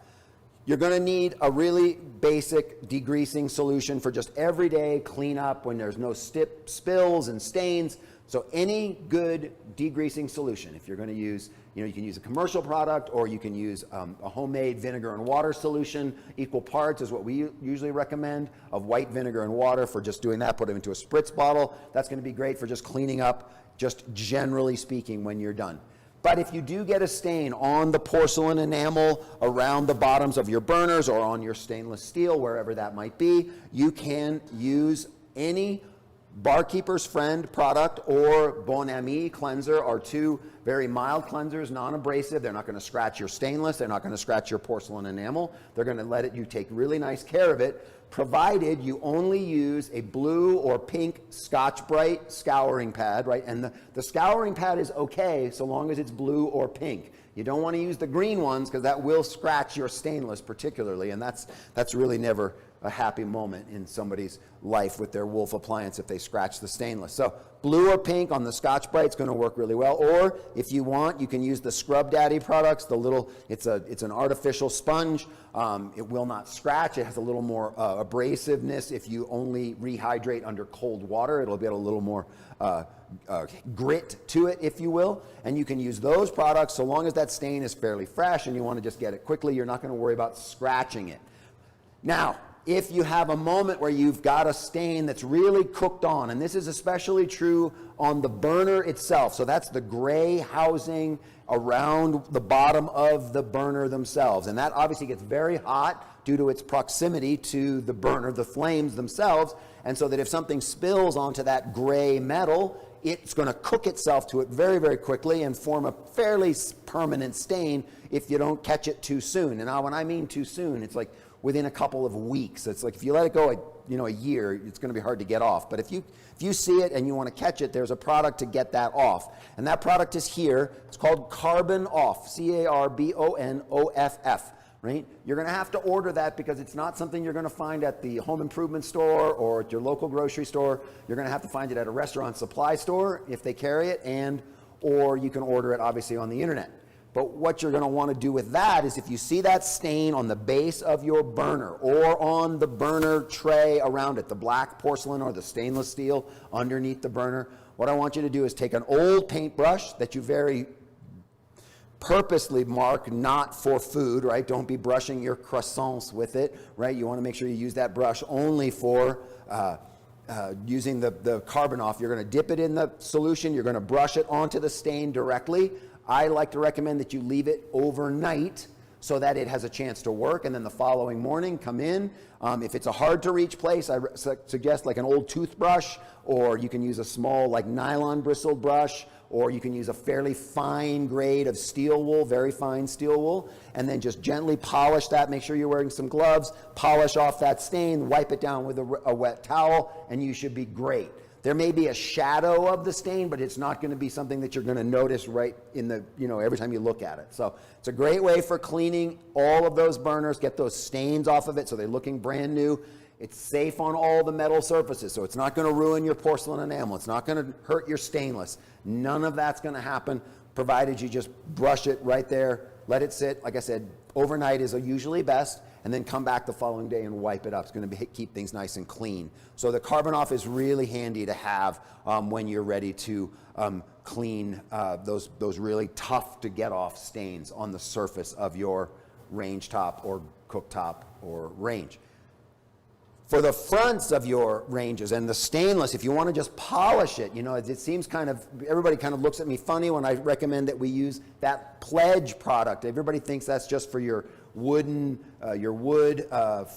You're going to need a really basic degreasing solution for just everyday cleanup when there's no spills and stains. So any good degreasing solution, if you're going to use, you can use a commercial product, or you can use a homemade vinegar and water solution. Equal parts is what we usually recommend of white vinegar and water for just doing that. Put it into a spritz bottle. That's going to be great for just cleaning up, just generally speaking, when you're done. But if you do get a stain on the porcelain enamel around the bottoms of your burners or on your stainless steel, wherever that might be, you can use any Barkeeper's Friend product or Bon Ami cleanser are two very mild cleansers, non-abrasive. They're not going to scratch your stainless. They're not going to scratch your porcelain enamel. They're going to let you take really nice care of it, provided you only use a blue or pink Scotch-Brite scouring pad, right? And the scouring pad is okay so long as it's blue or pink. You don't want to use the green ones because that will scratch your stainless particularly, and that's really never a happy moment in somebody's life with their Wolf appliance if they scratch the stainless. So blue or pink on the Scotch-Brite is going to work really well. Or if you want, you can use the Scrub Daddy products. It's an artificial sponge. It will not scratch. It has a little more abrasiveness. If you only rehydrate under cold water, it'll get a little more grit to it, if you will. And you can use those products so long as that stain is fairly fresh and you want to just get it quickly. You're not going to worry about scratching it. Now, if you have a moment where you've got a stain that's really cooked on, and this is especially true on the burner itself, so that's the gray housing around the bottom of the burner themselves, and that obviously gets very hot due to its proximity to the burner, the flames themselves, and so that if something spills onto that gray metal, it's going to cook itself to it very, very quickly and form a fairly permanent stain if you don't catch it too soon. And now when I mean too soon, it's like within a couple of weeks. It's like if you let it go a year, it's going to be hard to get off. But if you see it and you want to catch it, there's a product to get that off. And that product is here. It's called Carbon Off, CARBONOFF. Right? You're going to have to order that because it's not something you're going to find at the home improvement store or at your local grocery store. You're going to have to find it at a restaurant supply store if they carry it, or you can order it obviously on the internet. But what you're going to want to do with that is if you see that stain on the base of your burner or on the burner tray around it, the black porcelain or the stainless steel underneath the burner, what I want you to do is take an old paintbrush that you very purposely mark not for food, right? Don't be brushing your croissants with it, right? You want to make sure you use that brush only for using the Carbon Off. You're going to dip it in the solution. You're going to brush it onto the stain directly. I like to recommend that you leave it overnight so that it has a chance to work, and then the following morning come in. If it's a hard to reach place, I suggest like an old toothbrush, or you can use a small like nylon bristled brush, or you can use a fairly fine grade of steel wool, very fine steel wool, and then just gently polish that. Make sure you're wearing some gloves, polish off that stain, wipe it down with a wet towel, and you should be great. There may be a shadow of the stain, but it's not going to be something that you're going to notice right in the, every time you look at it. So it's a great way for cleaning all of those burners, get those stains off of it so they're looking brand new. It's safe on all the metal surfaces, so it's not going to ruin your porcelain enamel. It's not going to hurt your stainless. None of that's going to happen. provided you just brush it right there, let it sit. Like I said, overnight is usually best, and then come back the following day and wipe it up. It's going to keep things nice and clean. So the Carbon Off is really handy to have when you're ready to clean those really tough to get off stains on the surface of your range top or cooktop or range. For the fronts of your ranges and the stainless, if you want to just polish it, it seems everybody kind of looks at me funny when I recommend that we use that Pledge product. Everybody thinks that's just for your wood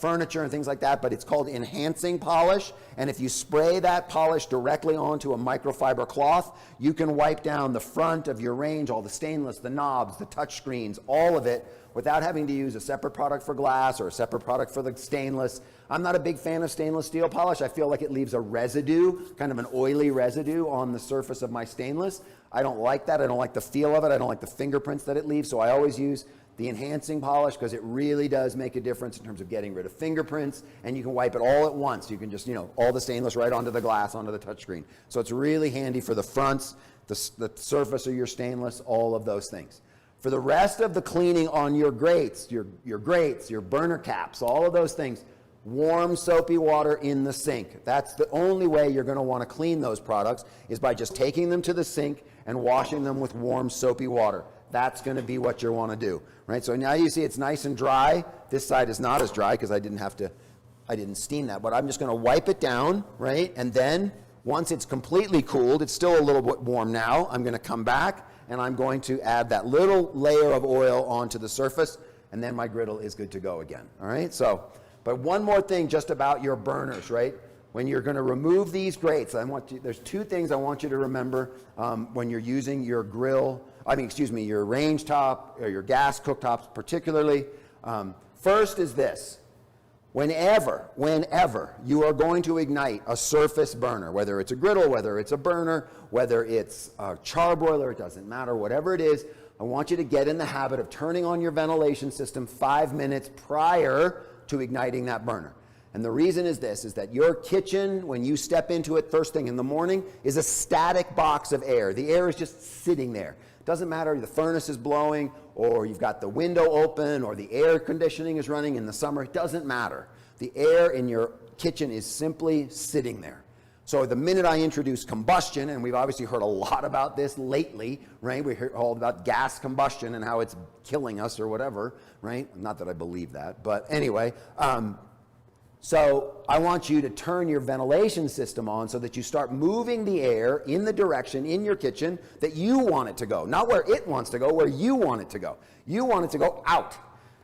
furniture and things like that, but it's called enhancing polish. And if you spray that polish directly onto a microfiber cloth, you can wipe down the front of your range, all the stainless, the knobs, the touch screens, all of it, without having to use a separate product for glass or a separate product for the stainless. I'm not a big fan of stainless steel polish. I feel like it leaves a residue, kind of an oily residue on the surface of my stainless. I don't like that. I don't like the feel of it. I don't like the fingerprints that it leaves. So I always use the enhancing polish because it really does make a difference in terms of getting rid of fingerprints, and you can wipe it all at once. You can just, all the stainless right onto the glass, onto the touchscreen. So it's really handy for the fronts, the surface of your stainless, all of those things. For the rest of the cleaning on your grates, your burner caps, all of those things, warm soapy water in the sink. That's the only way you're going to want to clean those products, is by just taking them to the sink and washing them with warm soapy water. That's going to be what you want to do, right? So now you see it's nice and dry. This side is not as dry because I didn't steam that, but I'm just going to wipe it down, right? And then once it's completely cooled, it's still a little bit warm now, I'm going to come back and I'm going to add that little layer of oil onto the surface, and then my griddle is good to go again, all right? So, but one more thing just about your burners, right? When you're going to remove these grates, there's two things I want you to remember when you're using your your range top or your gas cooktops particularly. First is this. Whenever you are going to ignite a surface burner, whether it's a griddle, whether it's a burner, whether it's a charbroiler, it doesn't matter, whatever it is, I want you to get in the habit of turning on your ventilation system 5 minutes prior to igniting that burner. And the reason is this, is that your kitchen, when you step into it first thing in the morning, is a static box of air. The air is just sitting there. It doesn't matter if the furnace is blowing or you've got the window open or the air conditioning is running in the summer. It doesn't matter. The air in your kitchen is simply sitting there. So the minute I introduce combustion, and we've obviously heard a lot about this lately, right? We heard all about gas combustion and how it's killing us or whatever, right? Not that I believe that, but anyway. So I want you to turn your ventilation system on so that you start moving the air in the direction in your kitchen that you want it to go. Not where it wants to go, where you want it to go. You want it to go out.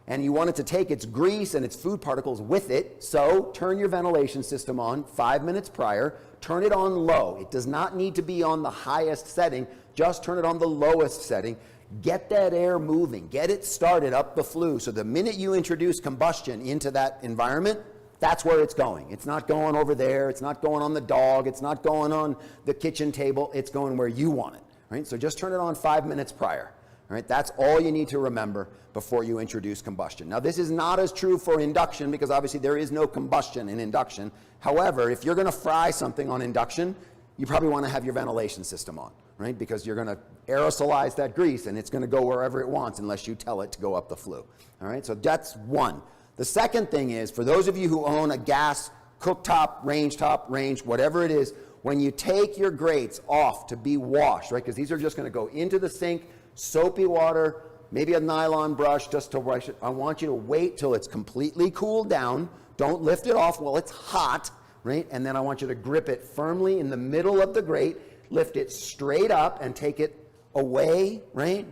And you want it to take its grease and its food particles with it. So turn your ventilation system on 5 minutes prior. Turn it on low. It does not need to be on the highest setting. Just turn it on the lowest setting. Get that air moving. Get it started up the flue. So the minute you introduce combustion into that environment, that's where it's going. It's not going over there. It's not going on the dog. It's not going on the kitchen table. It's going where you want it, right? So just turn it on 5 minutes prior, all right? That's all you need to remember before you introduce combustion. Now, this is not as true for induction because obviously there is no combustion in induction. However, if you're going to fry something on induction, you probably want to have your ventilation system on, right? Because you're going to aerosolize that grease and it's going to go wherever it wants unless you tell it to go up the flue, all right? So that's one. The second thing is, for those of you who own a gas cooktop, range, whatever it is, when you take your grates off to be washed, right, because these are just going to go into the sink, soapy water, maybe a nylon brush just to wash it. I want you to wait till it's completely cooled down. Don't lift it off while it's hot, right? And then I want you to grip it firmly in the middle of the grate, lift it straight up and take it away, right?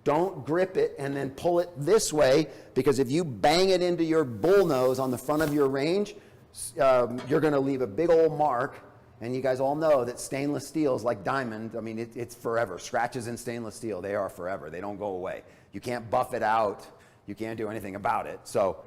Don't grip it and then pull it this way, because if you bang it into your bullnose on the front of your range, you're going to leave a big old mark. And you guys all know that stainless steel is like diamond. I mean, it's forever. Scratches in stainless steel, they are forever. They don't go away. You can't buff it out. You can't do anything about it. So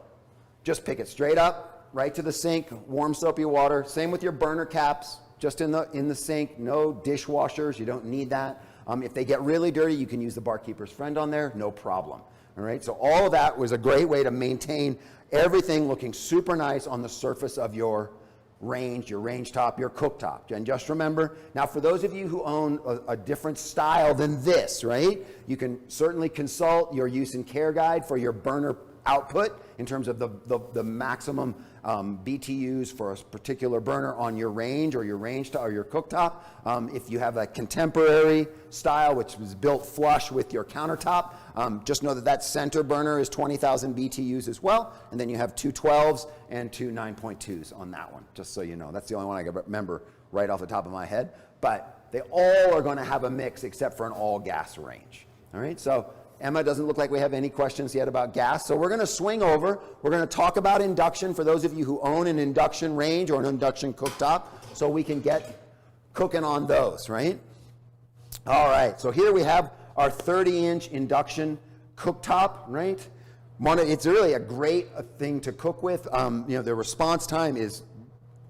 just pick it straight up, right to the sink, warm soapy water. Same with your burner caps, just in the sink. No dishwashers. You don't need that. If they get really dirty, you can use the barkeeper's friend on there, no problem. All right, so all of that was a great way to maintain everything looking super nice on the surface of your range, your range top, your cooktop. And just remember, now for those of you who own a different style than this, right, you can certainly consult your use and care guide for your burner output in terms of the maximum BTUs for a particular burner on your range or your or your cooktop. If you have a contemporary style which was built flush with your countertop, just know that that center burner is 20,000 BTUs as well, and then you have two 12s and two 9.2s on that one, just so you know. That's the only one I can remember right off the top of my head, but they all are going to have a mix except for an all gas range. All right, so Emma, doesn't look like we have any questions yet about gas, so we're going to swing over. We're going to talk about induction for those of you who own an induction range or an induction cooktop, so we can get cooking on those, right? All right, so here we have our 30-inch induction cooktop, right? It's really a great thing to cook with. The response time is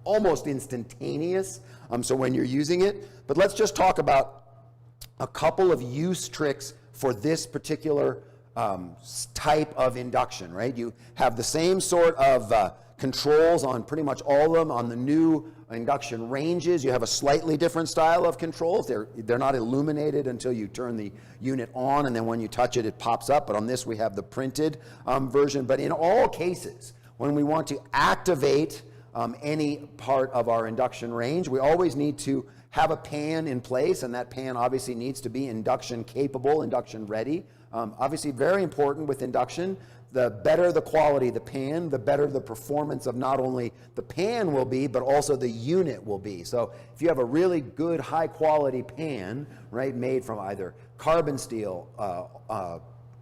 almost instantaneous, so when you're using it. But let's just talk about a couple of use tricks for this particular type of induction, right? You have the same sort of controls on pretty much all of them. On the new induction ranges, you have a slightly different style of controls. They're not illuminated until you turn the unit on, and then when you touch it, it pops up. But on this, we have the printed version. But in all cases, when we want to activate any part of our induction range, we always need to have a pan in place, and that pan obviously needs to be induction capable, induction ready. Obviously very important with induction. The better the quality of the pan, the better the performance of not only the pan will be, but also the unit will be. So if you have a really good high quality pan, right, made from either carbon steel,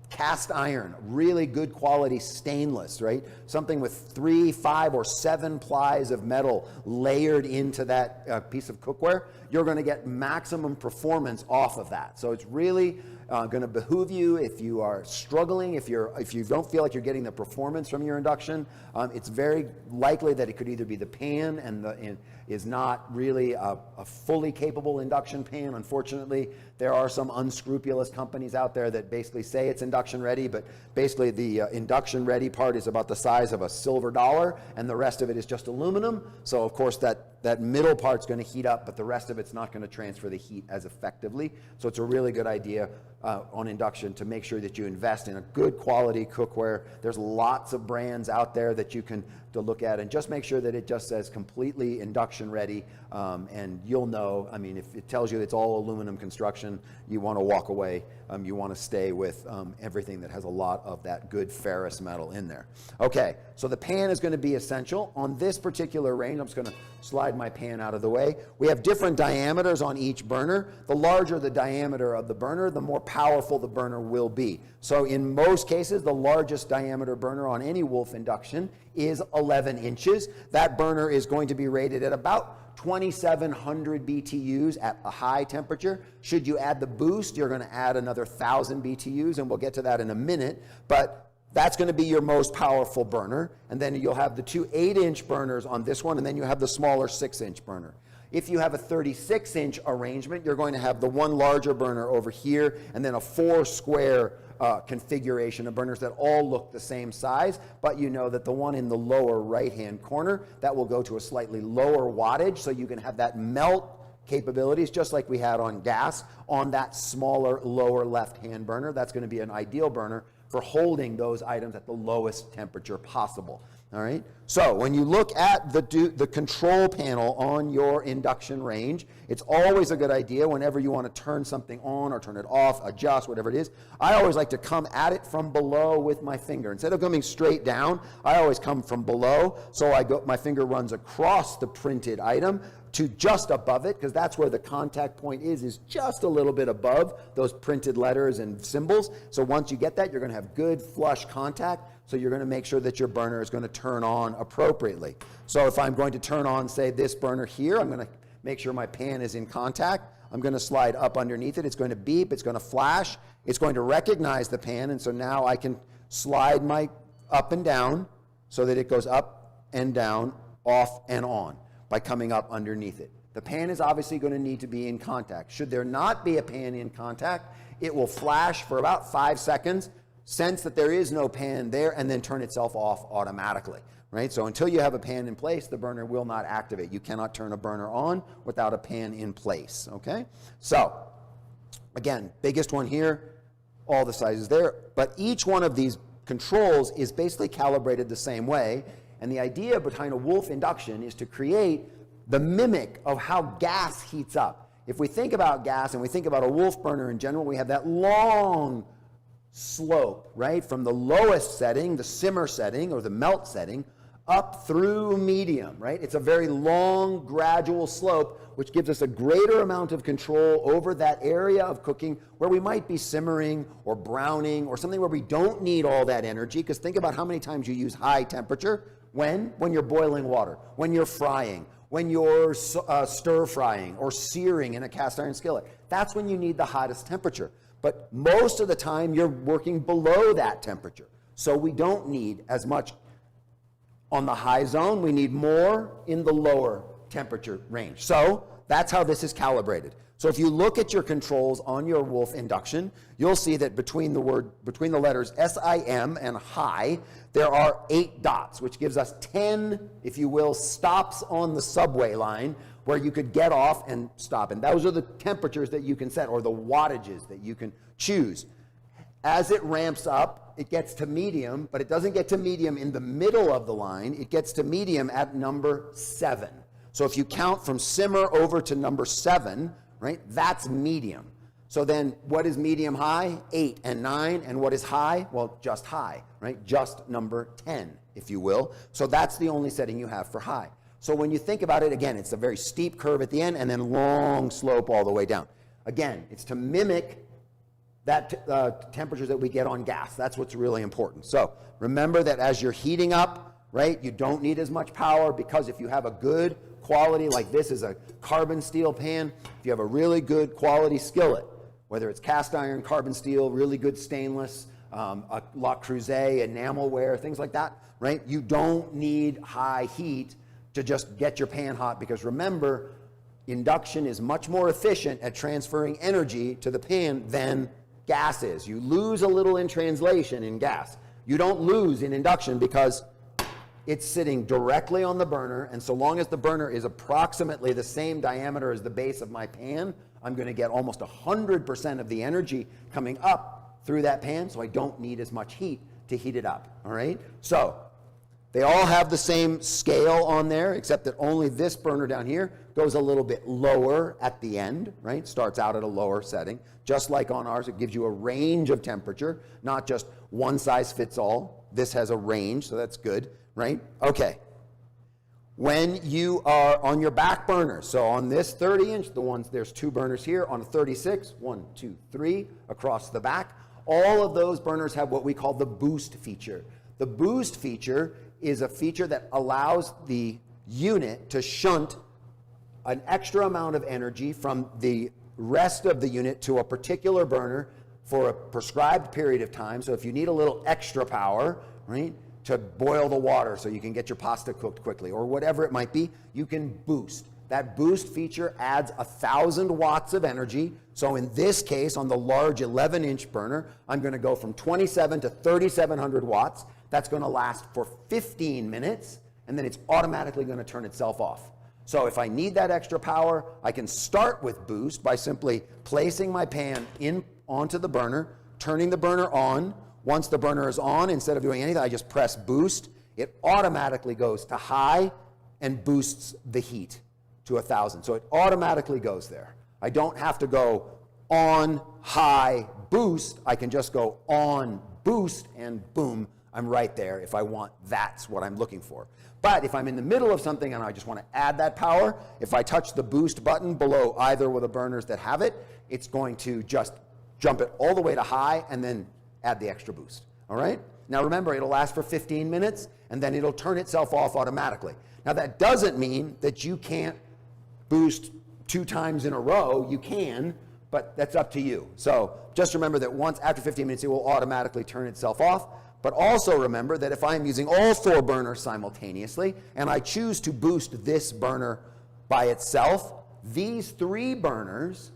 cast iron, really good quality stainless, right? Something with 3, 5, or 7 plies of metal layered into that piece of cookware, you're going to get maximum performance off of that. So it's really going to behoove you if you are struggling, if you don't feel like you're getting the performance from your induction. It's very likely that it could either be the pan and is not really a fully capable induction pan. Unfortunately, there are some unscrupulous companies out there that basically say it's induction ready, but basically the induction ready part is about the size of a silver dollar, and the rest of it is just aluminum. So of course that middle part's going to heat up, but the rest of it's not going to transfer the heat as effectively. So it's a really good idea on induction to make sure that you invest in a good quality cookware. There's lots of brands out there that you can to look at, and just make sure that it just says completely induction ready, and you'll know. I mean, if it tells you it's all aluminum construction, you want to walk away. You want to stay with everything that has a lot of that good ferrous metal in there. Okay, so the pan is going to be essential. On this particular range, I'm just going to slide my pan out of the way. We have different diameters on each burner. The larger the diameter of the burner, the more powerful the burner will be. So in most cases, the largest diameter burner on any Wolf induction is 11 inches. That burner is going to be rated at about 2,700 BTUs at a high temperature. Should you add the boost, you're going to add another 1,000 BTUs, and we'll get to that in a minute. But that's going to be your most powerful burner. And then you'll have the two 8-inch burners on this one, and then you have the smaller 6-inch burner. If you have a 36-inch arrangement, you're going to have the one larger burner over here, and then a 4-square configuration of burners that all look the same size, but you know that the one in the lower right-hand corner, that will go to a slightly lower wattage, so you can have that melt capabilities, just like we had on gas, on that smaller, lower left-hand burner. That's going to be an ideal burner for holding those items at the lowest temperature possible. All right. So when you look at the control panel on your induction range, it's always a good idea whenever you want to turn something on or turn it off, adjust, whatever it is. I always like to come at it from below with my finger. Instead of coming straight down, I always come from below. So my finger runs across the printed item to just above it, because that's where the contact point is just a little bit above those printed letters and symbols. So once you get that, you're going to have good flush contact. So you're going to make sure that your burner is going to turn on appropriately. So if I'm going to turn on, say, this burner here, I'm going to make sure my pan is in contact. I'm going to slide up underneath it. It's going to beep. It's going to flash. It's going to recognize the pan. And so now I can slide my up and down so that it goes up and down, off and on by coming up underneath it. The pan is obviously going to need to be in contact. Should there not be a pan in contact, it will flash for about 5 seconds, sense that there is no pan there, and then turn itself off automatically, right? So until you have a pan in place, the burner will not activate. You cannot turn a burner on without a pan in place, okay? So, again, biggest one here, all the sizes there, but each one of these controls is basically calibrated the same way, and the idea behind a Wolf induction is to create the mimic of how gas heats up. If we think about gas and we think about a Wolf burner in general, we have that long slope, right? From the lowest setting, the simmer setting or the melt setting, up through medium, right? It's a very long, gradual slope, which gives us a greater amount of control over that area of cooking where we might be simmering or browning or something where we don't need all that energy. Because think about how many times you use high temperature. When you're boiling water, when you're frying, when you're stir frying or searing in a cast iron skillet. That's when you need the hottest temperature. But most of the time you're working below that temperature. So we don't need as much on the high zone. We need more in the lower temperature range. So that's how this is calibrated. So if you look at your controls on your Wolf induction, you'll see that between the letters SIM and high, there are 8 dots, which gives us 10, if you will, stops on the subway line where you could get off and stop. And those are the temperatures that you can set, or the wattages that you can choose. As it ramps up, it gets to medium, but it doesn't get to medium in the middle of the line. It gets to medium at number 7. So if you count from simmer over to number 7, right, that's medium. So then what is medium high? 8 and 9. And what is high? Well, just high, right? Just number 10, if you will. So that's the only setting you have for high. So when you think about it, again, it's a very steep curve at the end and then long slope all the way down. Again, it's to mimic that temperatures that we get on gas. That's what's really important. So remember that as you're heating up, right, you don't need as much power, because if you have a good quality, like this is a carbon steel pan, if you have a really good quality skillet, whether it's cast iron, carbon steel, really good stainless, a La Creuset, enamelware, things like that, right? You don't need high heat to just get your pan hot, because remember, induction is much more efficient at transferring energy to the pan than gas is. You lose a little in translation in gas. You don't lose in induction because it's sitting directly on the burner, and so long as the burner is approximately the same diameter as the base of my pan, I'm going to get almost 100% of the energy coming up through that pan, so I don't need as much heat to heat it up, all right? So they all have the same scale on there, except that only this burner down here goes a little bit lower at the end, right? Starts out at a lower setting. Just like on ours, it gives you a range of temperature, not just one size fits all. This has a range, so that's good, right? Okay. When you are on your back burner, so on this 30-inch, there's 2 burners here. On a 36, 1, 2, 3 across the back. All of those burners have what we call the boost feature. The boost feature is a feature that allows the unit to shunt an extra amount of energy from the rest of the unit to a particular burner for a prescribed period of time. So if you need a little extra power, right, to boil the water so you can get your pasta cooked quickly, or whatever it might be, you can boost. That boost feature adds 1,000 watts of energy. So in this case, on the large 11-inch burner, I'm going to go from 27 to 3,700 watts. That's going to last for 15 minutes, and then it's automatically going to turn itself off. So if I need that extra power, I can start with boost by simply placing my pan onto the burner, turning the burner on. Once the burner is on, instead of doing anything, I just press boost. It automatically goes to high and boosts the heat to 1,000. So it automatically goes there. I don't have to go on, high, boost. I can just go on, boost, and boom, I'm right there if I want. That's what I'm looking for. But if I'm in the middle of something and I just want to add that power, if I touch the boost button below either of the burners that have it, it's going to just jump it all the way to high and then add the extra boost. All right? Now remember, it'll last for 15 minutes and then it'll turn itself off automatically. Now that doesn't mean that you can't boost 2 times in a row. You can, but that's up to you. So just remember that once after 15 minutes, it will automatically turn itself off. But also remember that if I'm using all 4 burners simultaneously and I choose to boost this burner by itself, these 3 burners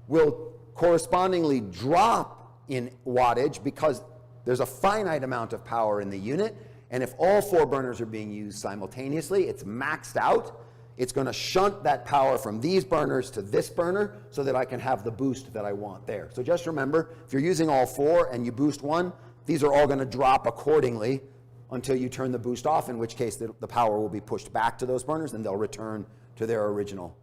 will correspondingly drop in wattage because there's a finite amount of power in the unit, And if all 4 burners are being used simultaneously, it's maxed out. It's going to shunt that power from these burners to this burner so that I can have the boost that I want there. So just remember, if you're using all 4 and you boost one, these are all going to drop accordingly until you turn the boost off, in which case the power will be pushed back to those burners and they'll return to their original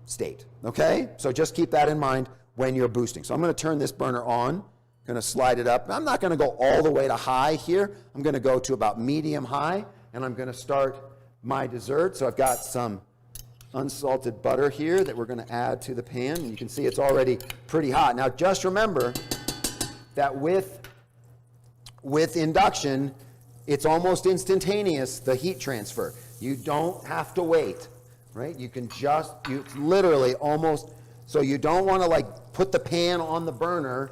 state. Okay? So just keep that in mind when you're boosting. So I'm going to turn this burner on. Going to slide it up. I'm not going to go all the way to high here. I'm going to go to about medium high, and I'm going to start my dessert. So I've got some unsalted butter here that we're going to add to the pan. And you can see it's already pretty hot. Now just remember that with induction, it's almost instantaneous, the heat transfer. You don't have to wait, right? You can just, it's literally almost, so you don't want to like put the pan on the burner,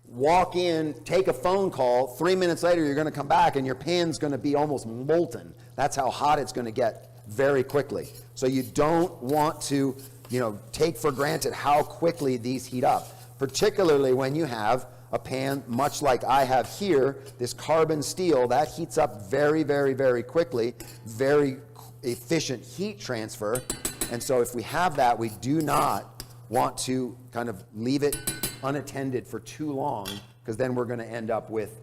walk in, take a phone call, 3 minutes later you're going to come back and your pan's going to be almost molten. That's how hot it's going to get very quickly. So you don't want to, take for granted how quickly these heat up, particularly when you have a pan much like I have here, this carbon steel, that heats up very, very, very quickly, very efficient heat transfer. And so if we have that, we do not want to kind of leave it unattended for too long, because then we're going to end up with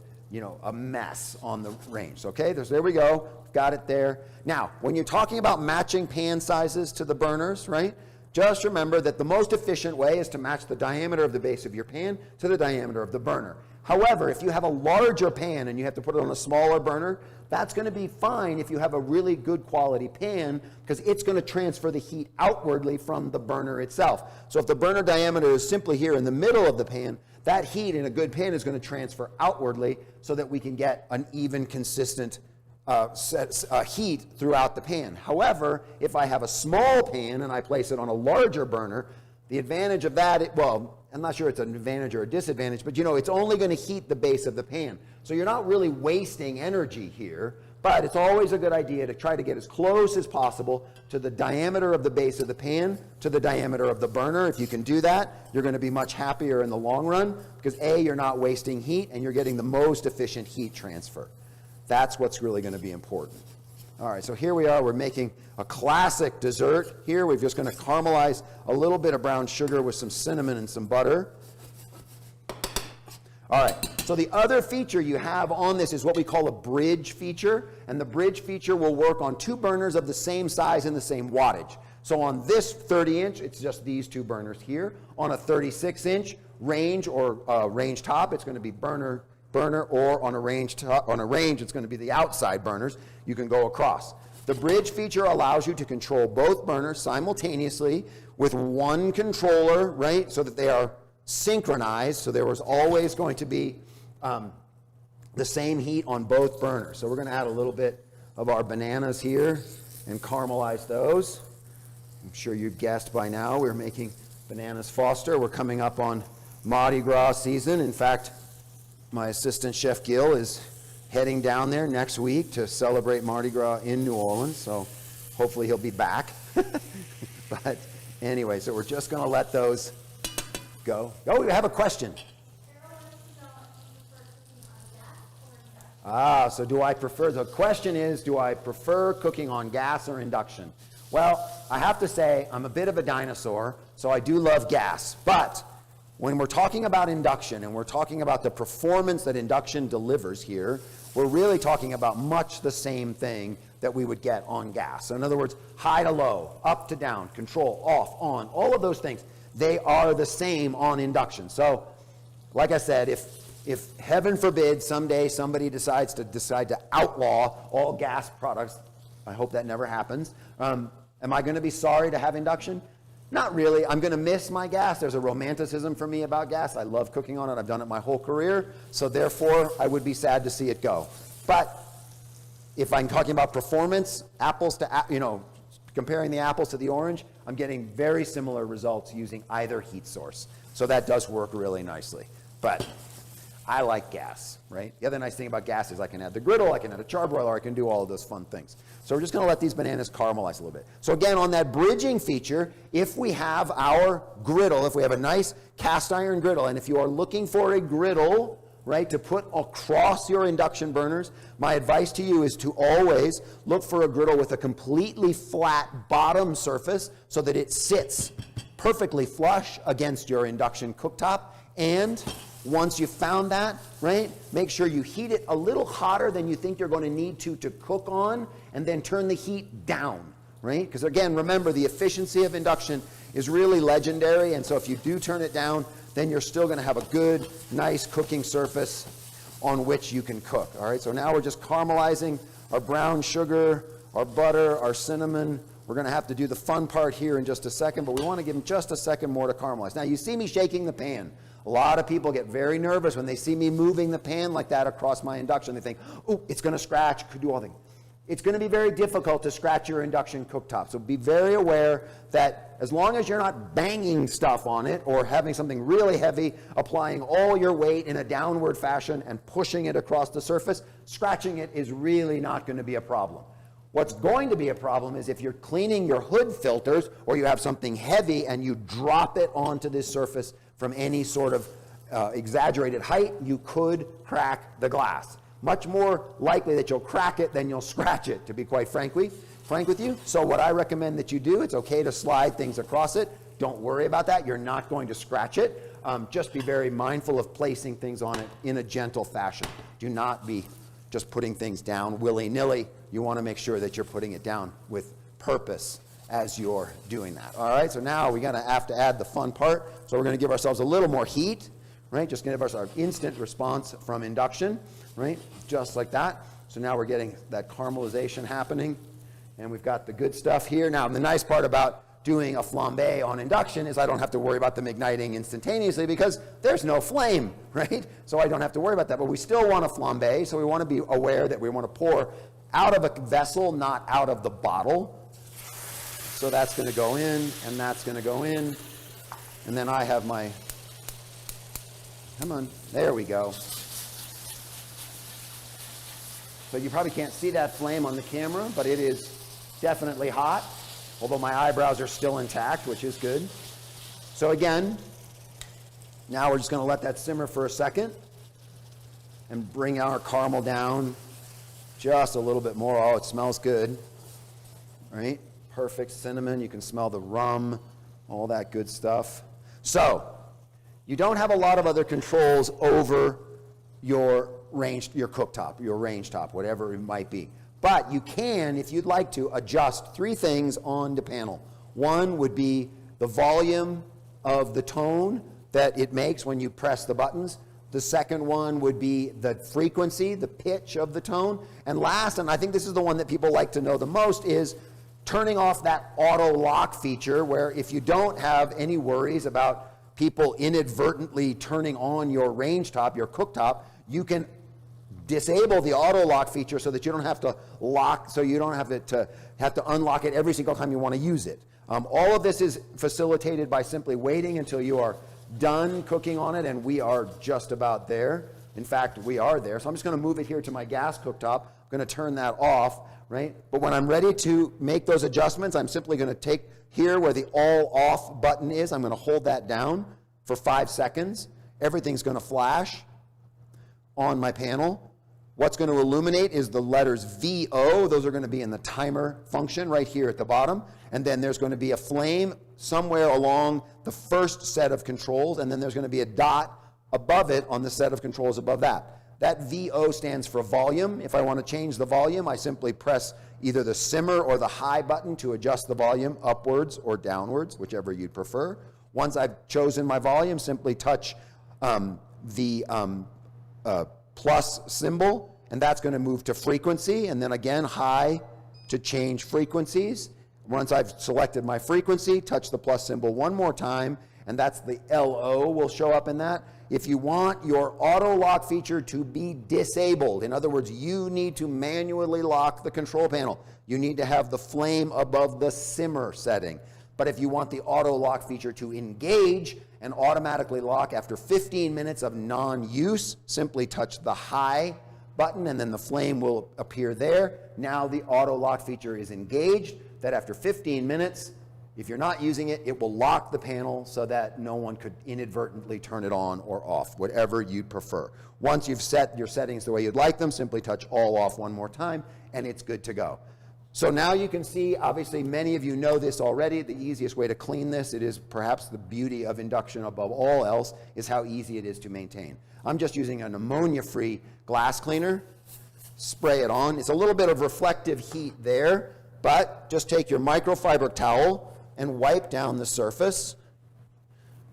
a mess on the range. Okay, there we go, got it there. Now when you're talking about matching pan sizes to the burners, right, just remember that the most efficient way is to match the diameter of the base of your pan to the diameter of the burner. However, if you have a larger pan and you have to put it on a smaller burner, that's going to be fine if you have a really good quality pan, because it's going to transfer the heat outwardly from the burner itself. So if the burner diameter is simply here in the middle of the pan, that heat in a good pan is going to transfer outwardly so that we can get an even, consistent heat throughout the pan. However, if I have a small pan and I place it on a larger burner, the advantage of that, I'm not sure it's an advantage or a disadvantage, but it's only going to heat the base of the pan. So you're not really wasting energy here, but it's always a good idea to try to get as close as possible to the diameter of the base of the pan to the diameter of the burner. If you can do that, you're going to be much happier in the long run, because A, you're not wasting heat and you're getting the most efficient heat transfer. That's what's really going to be important. All right, so here we are. We're making a classic dessert here. We're just going to caramelize a little bit of brown sugar with some cinnamon and some butter. All right, so the other feature you have on this is what we call a bridge feature, and the bridge feature will work on 2 burners of the same size and the same wattage. So on this 30-inch, it's just these 2 burners here. On a 36-inch range or range top, it's going to be burner, or on a range it's going to be the outside burners. You can go across. The bridge feature allows you to control both burners simultaneously with one controller, right, so that they are synchronized, so there was always going to be the same heat on both burners. So we're going to add a little bit of our bananas here and caramelize those. I'm sure you've guessed by now we're making bananas Foster. We're coming up on Mardi Gras season. In fact, my assistant chef Gil is heading down there next week to celebrate Mardi Gras in New Orleans, so hopefully he'll be back. But anyway, so we're just going to let those go. Oh, we have a question. So do I prefer, the question is, do I prefer cooking on gas or induction? Well, I have to say, I'm a bit of a dinosaur, so I do love gas. But when we're talking about induction and we're talking about the performance that induction delivers here, we're really talking about much the same thing that we would get on gas. So in other words, high to low, up to down, control, off, on, all of those things, they are the same on induction. So like I said, if heaven forbid someday somebody decides to outlaw all gas products, I hope that never happens, am I going to be sorry to have induction? Not really. I'm going to miss my gas. There's a romanticism for me about gas. I love cooking on it. I've done it my whole career. So therefore, I would be sad to see it go. But if I'm talking about performance, comparing the apples to the orange, I'm getting very similar results using either heat source. So that does work really nicely. But I like gas, right? The other nice thing about gas is I can add the griddle, I can add a charbroiler, I can do all of those fun things. So we're just going to let these bananas caramelize a little bit. So again, on that bridging feature, if we have our griddle, if we have a nice cast iron griddle, and if you are looking for a griddle, right, to put across your induction burners, my advice to you is to always look for a griddle with a completely flat bottom surface so that it sits perfectly flush against your induction cooktop. And once you've found that, right, make sure you heat it a little hotter than you think you're going to need to cook on, and then turn the heat down, right? Because again, remember, the efficiency of induction is really legendary, and so if you do turn it down, then you're still going to have a good, nice cooking surface on which you can cook. All right, so now we're just caramelizing our brown sugar, our butter, our cinnamon. We're going to have to do the fun part here in just a second, but we want to give them just a second more to caramelize. Now, you see me shaking the pan. A lot of people get very nervous when they see me moving the pan like that across my induction. They think, oh, it's going to scratch, could do all things. It's going to be very difficult to scratch your induction cooktop. So be very aware that as long as you're not banging stuff on it or having something really heavy, applying all your weight in a downward fashion and pushing it across the surface, scratching it is really not going to be a problem. What's going to be a problem is if you're cleaning your hood filters or you have something heavy and you drop it onto this surface from any sort of exaggerated height, you could crack the glass. Much more likely that you'll crack it than you'll scratch it, to be quite frank with you. So what I recommend that you do, it's okay to slide things across it. Don't worry about that. You're not going to scratch it. Just be very mindful of placing things on it in a gentle fashion. Do not be just putting things down willy-nilly. You want to make sure that you're putting it down with purpose as you're doing that. All right, so now we're going to have to add the fun part. So we're going to give ourselves a little more heat, right? Just going to give ourselves our instant response from induction, right? Just like that. So now we're getting that caramelization happening, and we've got the good stuff here. Now, the nice part about doing a flambe on induction is I don't have to worry about them igniting instantaneously because there's no flame, right? So I don't have to worry about that, but we still want to flambe, so we want to be aware that we want to pour out of a vessel, not out of the bottle. So that's going to go in, and that's going to go in, and then I have my, come on, there we go. So you probably can't see that flame on the camera, but it is definitely hot, although my eyebrows are still intact, which is good. So again, now we're just going to let that simmer for a second and bring our caramel down just a little bit more. Oh, it smells good, right? Perfect cinnamon. You can smell the rum, all that good stuff. So you don't have a lot of other controls over your cooktop, your range top, whatever it might be. But you can, if you'd like to, adjust three things on the panel. One would be the volume of the tone that it makes when you press the buttons. The second one would be the frequency, the pitch of the tone. And last, and I think this is the one that people like to know the most, is turning off that auto lock feature, where if you don't have any worries about people inadvertently turning on your range top, your cooktop, you can disable the auto lock feature so that you don't have to lock, so you don't have to unlock it every single time you want to use it. All of this is facilitated by simply waiting until you are done cooking on it, and we are just about there. In fact, we are there. So I'm just going to move it here to my gas cooktop. I'm going to turn that off, right? But when I'm ready to make those adjustments, I'm simply going to take here where the all off button is. I'm going to hold that down for 5 seconds. Everything's going to flash on my panel. What's going to illuminate is the letters VO. Those are going to be in the timer function right here at the bottom. And then there's going to be a flame somewhere along the first set of controls, and then there's going to be a dot above it on the set of controls above that. That VO stands for volume. If I want to change the volume, I simply press either the simmer or the high button to adjust the volume upwards or downwards, whichever you'd prefer. Once I've chosen my volume, simply touch the plus symbol, and that's going to move to frequency, and then again high to change frequencies. Once I've selected my frequency, touch the plus symbol one more time, and that's the LO will show up in that. If you want your auto lock feature to be disabled, in other words, you need to manually lock the control panel. You need to have the flame above the simmer setting. But if you want the auto lock feature to engage and automatically lock after 15 minutes of non-use, simply touch the high button and then the flame will appear there. Now the auto lock feature is engaged, that after 15 minutes, If you're not using it, it will lock the panel so that no one could inadvertently turn it on or off, whatever you'd prefer. Once you've set your settings the way you'd like them, simply touch all off one more time, and it's good to go. So now you can see, obviously many of you know this already, the easiest way to clean this, it is perhaps the beauty of induction above all else, is how easy it is to maintain. I'm just using an ammonia-free glass cleaner. Spray it on. It's a little bit of reflective heat there, but just take your microfiber towel and wipe down the surface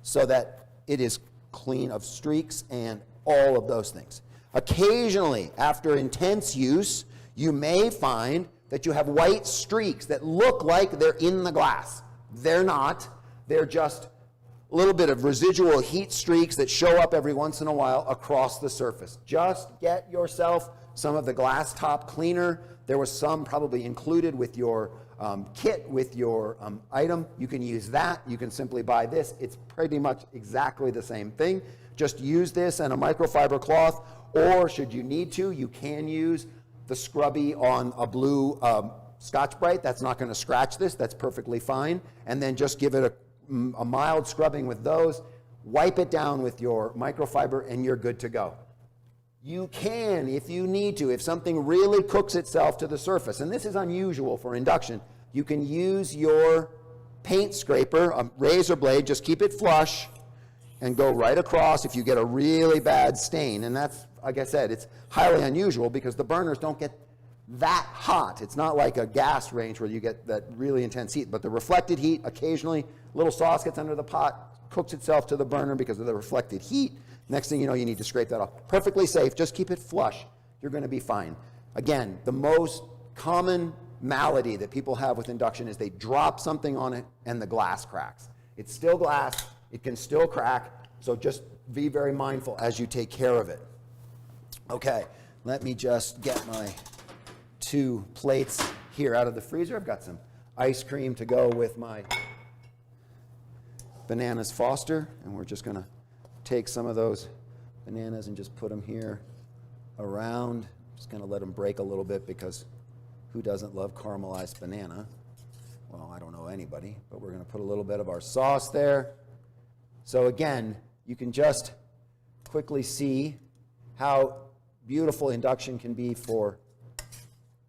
so that it is clean of streaks and all of those things. Occasionally, after intense use, you may find that you have white streaks that look like they're in the glass. They're not. They're just a little bit of residual heat streaks that show up every once in a while across the surface. Just get yourself some of the glass top cleaner. There was some probably included with your kit, with your item. You can use that. You can simply buy this. It's pretty much exactly the same thing. Just use this and a microfiber cloth, or should you need to, you can use the scrubby on a blue Scotch-Brite. That's not going to scratch this. That's perfectly fine. And then just give it a mild scrubbing with those. Wipe it down with your microfiber, and you're good to go. You can, if you need to, if something really cooks itself to the surface, and this is unusual for induction, you can use your paint scraper, a razor blade, just keep it flush, and go right across if you get a really bad stain. And that's, like I said, it's highly unusual because the burners don't get that hot. It's not like a gas range where you get that really intense heat, but the reflected heat, occasionally, little sauce gets under the pot, cooks itself to the burner because of the reflected heat. Next thing you know, you need to scrape that off. Perfectly safe. Just keep it flush. You're going to be fine. Again, the most common malady that people have with induction is they drop something on it and the glass cracks. It's still glass. It can still crack. So just be very mindful as you take care of it. Okay, let me just get my 2 plates here out of the freezer. I've got some ice cream to go with my bananas Foster, and we're just going to take some of those bananas and just put them here around. Just going to let them break a little bit because who doesn't love caramelized banana? Well, I don't know anybody, but we're going to put a little bit of our sauce there. So again, you can just quickly see how beautiful induction can be for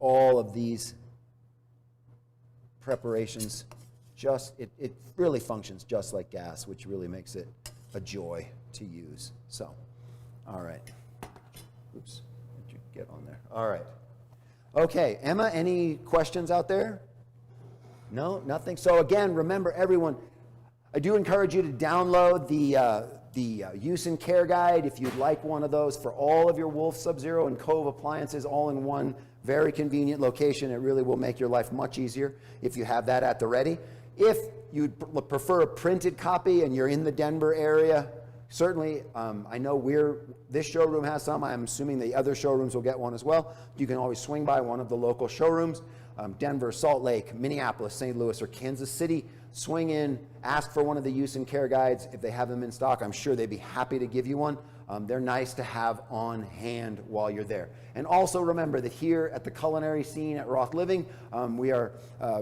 all of these preparations. It really functions just like gas, which really makes it a joy to use. So, all right. Oops, did you get on there? All right. Okay, Emma, any questions out there? No, nothing. So again, remember everyone, I do encourage you to download the use and care guide if you'd like one of those for all of your Wolf, Sub-Zero, and Cove appliances all in one very convenient location. It really will make your life much easier if you have that at the ready. If you'd prefer a printed copy and you're in the Denver area, certainly, I know this showroom has some. I'm assuming the other showrooms will get one as well. You can always swing by one of the local showrooms. Denver, Salt Lake, Minneapolis, St. Louis, or Kansas City. Swing in, ask for one of the use and care guides. If they have them in stock, I'm sure they'd be happy to give you one. They're nice to have on hand while you're there. And also remember that here at the culinary scene at Roth Living, we are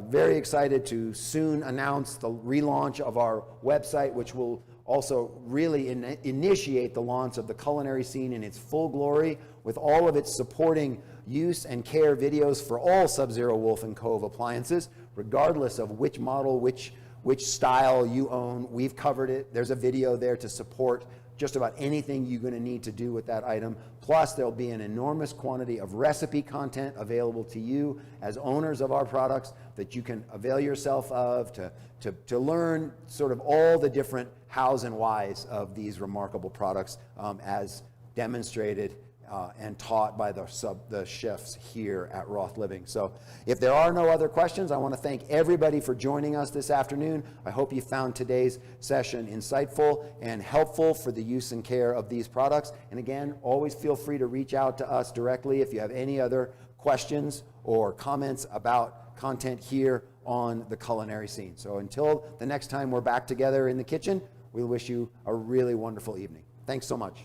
very excited to soon announce the relaunch of our website, which will also really initiate the launch of the culinary scene in its full glory with all of its supporting use and care videos for all Sub-Zero, Wolf, and Cove appliances, regardless of which model, which style you own. We've covered it. There's a video there to support just about anything you're going to need to do with that item. Plus, there'll be an enormous quantity of recipe content available to you as owners of our products that you can avail yourself of to learn sort of all the different hows and whys of these remarkable products as demonstrated and taught by the chefs here at Roth Living. So if there are no other questions, I want to thank everybody for joining us this afternoon. I hope you found today's session insightful and helpful for the use and care of these products. And again, always feel free to reach out to us directly if you have any other questions or comments about content here on the culinary scene. So until the next time we're back together in the kitchen, we wish you a really wonderful evening. Thanks so much.